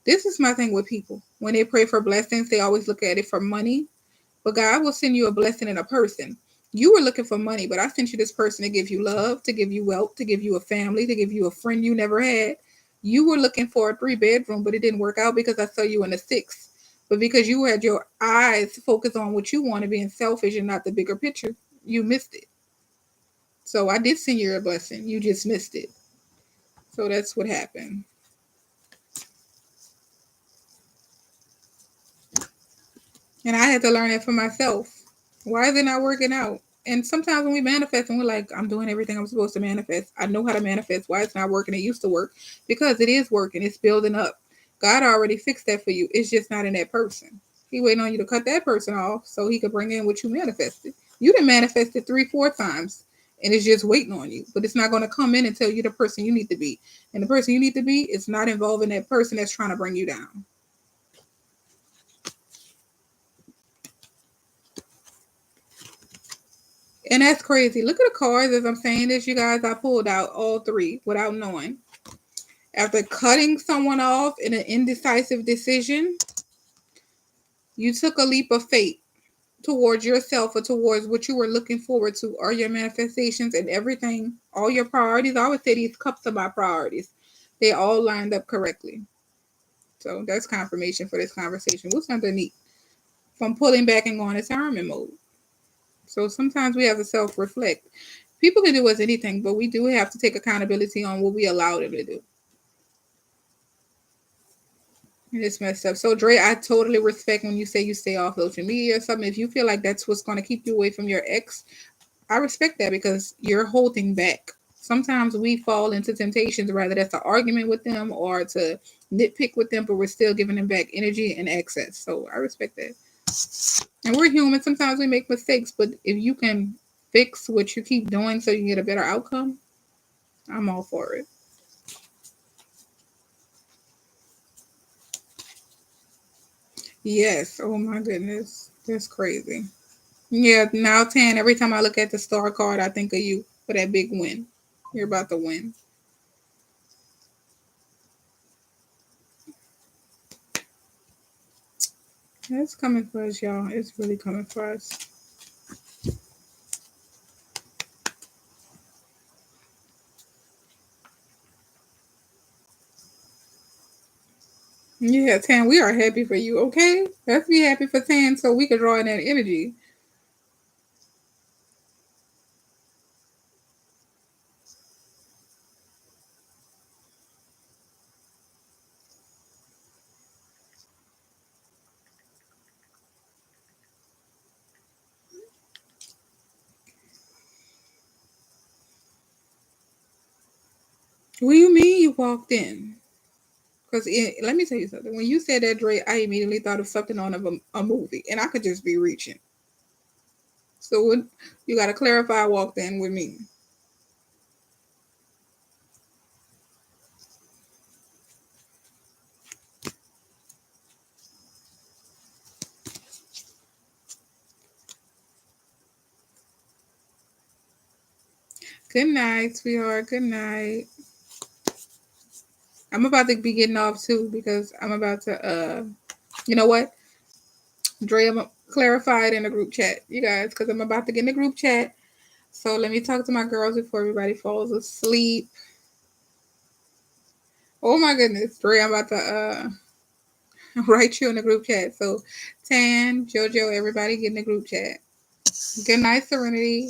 this is my thing with people. When they pray for blessings, they always look at it for money. But God will send you a blessing in a person. You were looking for money, but I sent you this person to give you love, to give you wealth, to give you a family, to give you a friend you never had. You were looking for a 3-bedroom, but it didn't work out because I saw you in a 6. But because you had your eyes focused on what you wanted, being selfish and not the bigger picture, you missed it. So I did send you a blessing. You just missed it. So that's what happened. And I had to learn it for myself. Why is it not working out? And sometimes when we manifest and we're like, I'm doing everything I'm supposed to manifest. I know how to manifest. Why it's not working? It used to work. Because it is working. It's building up. God already fixed that for you. It's just not in that person. He waiting on you to cut that person off so he could bring in what you manifested. You done manifested 3, 4 times. And it's just waiting on you. But it's not going to come in and tell you the person you need to be. And the person you need to be is not involving that person that's trying to bring you down. And that's crazy. Look at the cards as I'm saying this, you guys. I pulled out all three without knowing. After cutting someone off in an indecisive decision, you took a leap of faith towards yourself or towards what you were looking forward to, or your manifestations and everything, all your priorities. I always say these cups are my priorities. They all lined up correctly. So that's confirmation for this conversation. What's underneath? From pulling back and going to retirement mode. So sometimes we have to self-reflect. People can do us anything, but we do have to take accountability on what we allow them to do. And it's messed up. So Dre, I totally respect when you say you stay off social media or something. If you feel like that's what's going to keep you away from your ex, I respect that because you're holding back. Sometimes we fall into temptations, rather that's an argument with them or to nitpick with them, but we're still giving them back energy and access. So I respect that. And we're human. Sometimes we make mistakes, but if you can fix what you keep doing so you can get a better outcome, I'm all for it. Yes. Oh my goodness. That's crazy. Yeah, now 10. Every time I look at the star card, I think of you for that big win. You're about to win. It's coming for us, y'all. It's really coming for us. Yeah, Tan, we are happy for you, okay? Let's be happy for Tan so we can draw in that energy. What do you mean you walked in? Because let me tell you something. When you said that, Dre, I immediately thought of something on a movie, and I could just be reaching. So what, you got to clarify walked in with me. Good night, sweetheart. Good night. I'm about to be getting off too because I'm about to you know what? Dre, I'm clarified in the group chat, you guys, because I'm about to get in the group chat. So let me talk to my girls before everybody falls asleep. Oh my goodness, Dre, I'm about to write you in the group chat. So Tan, Jojo, everybody get in the group chat. Good night, Serenity.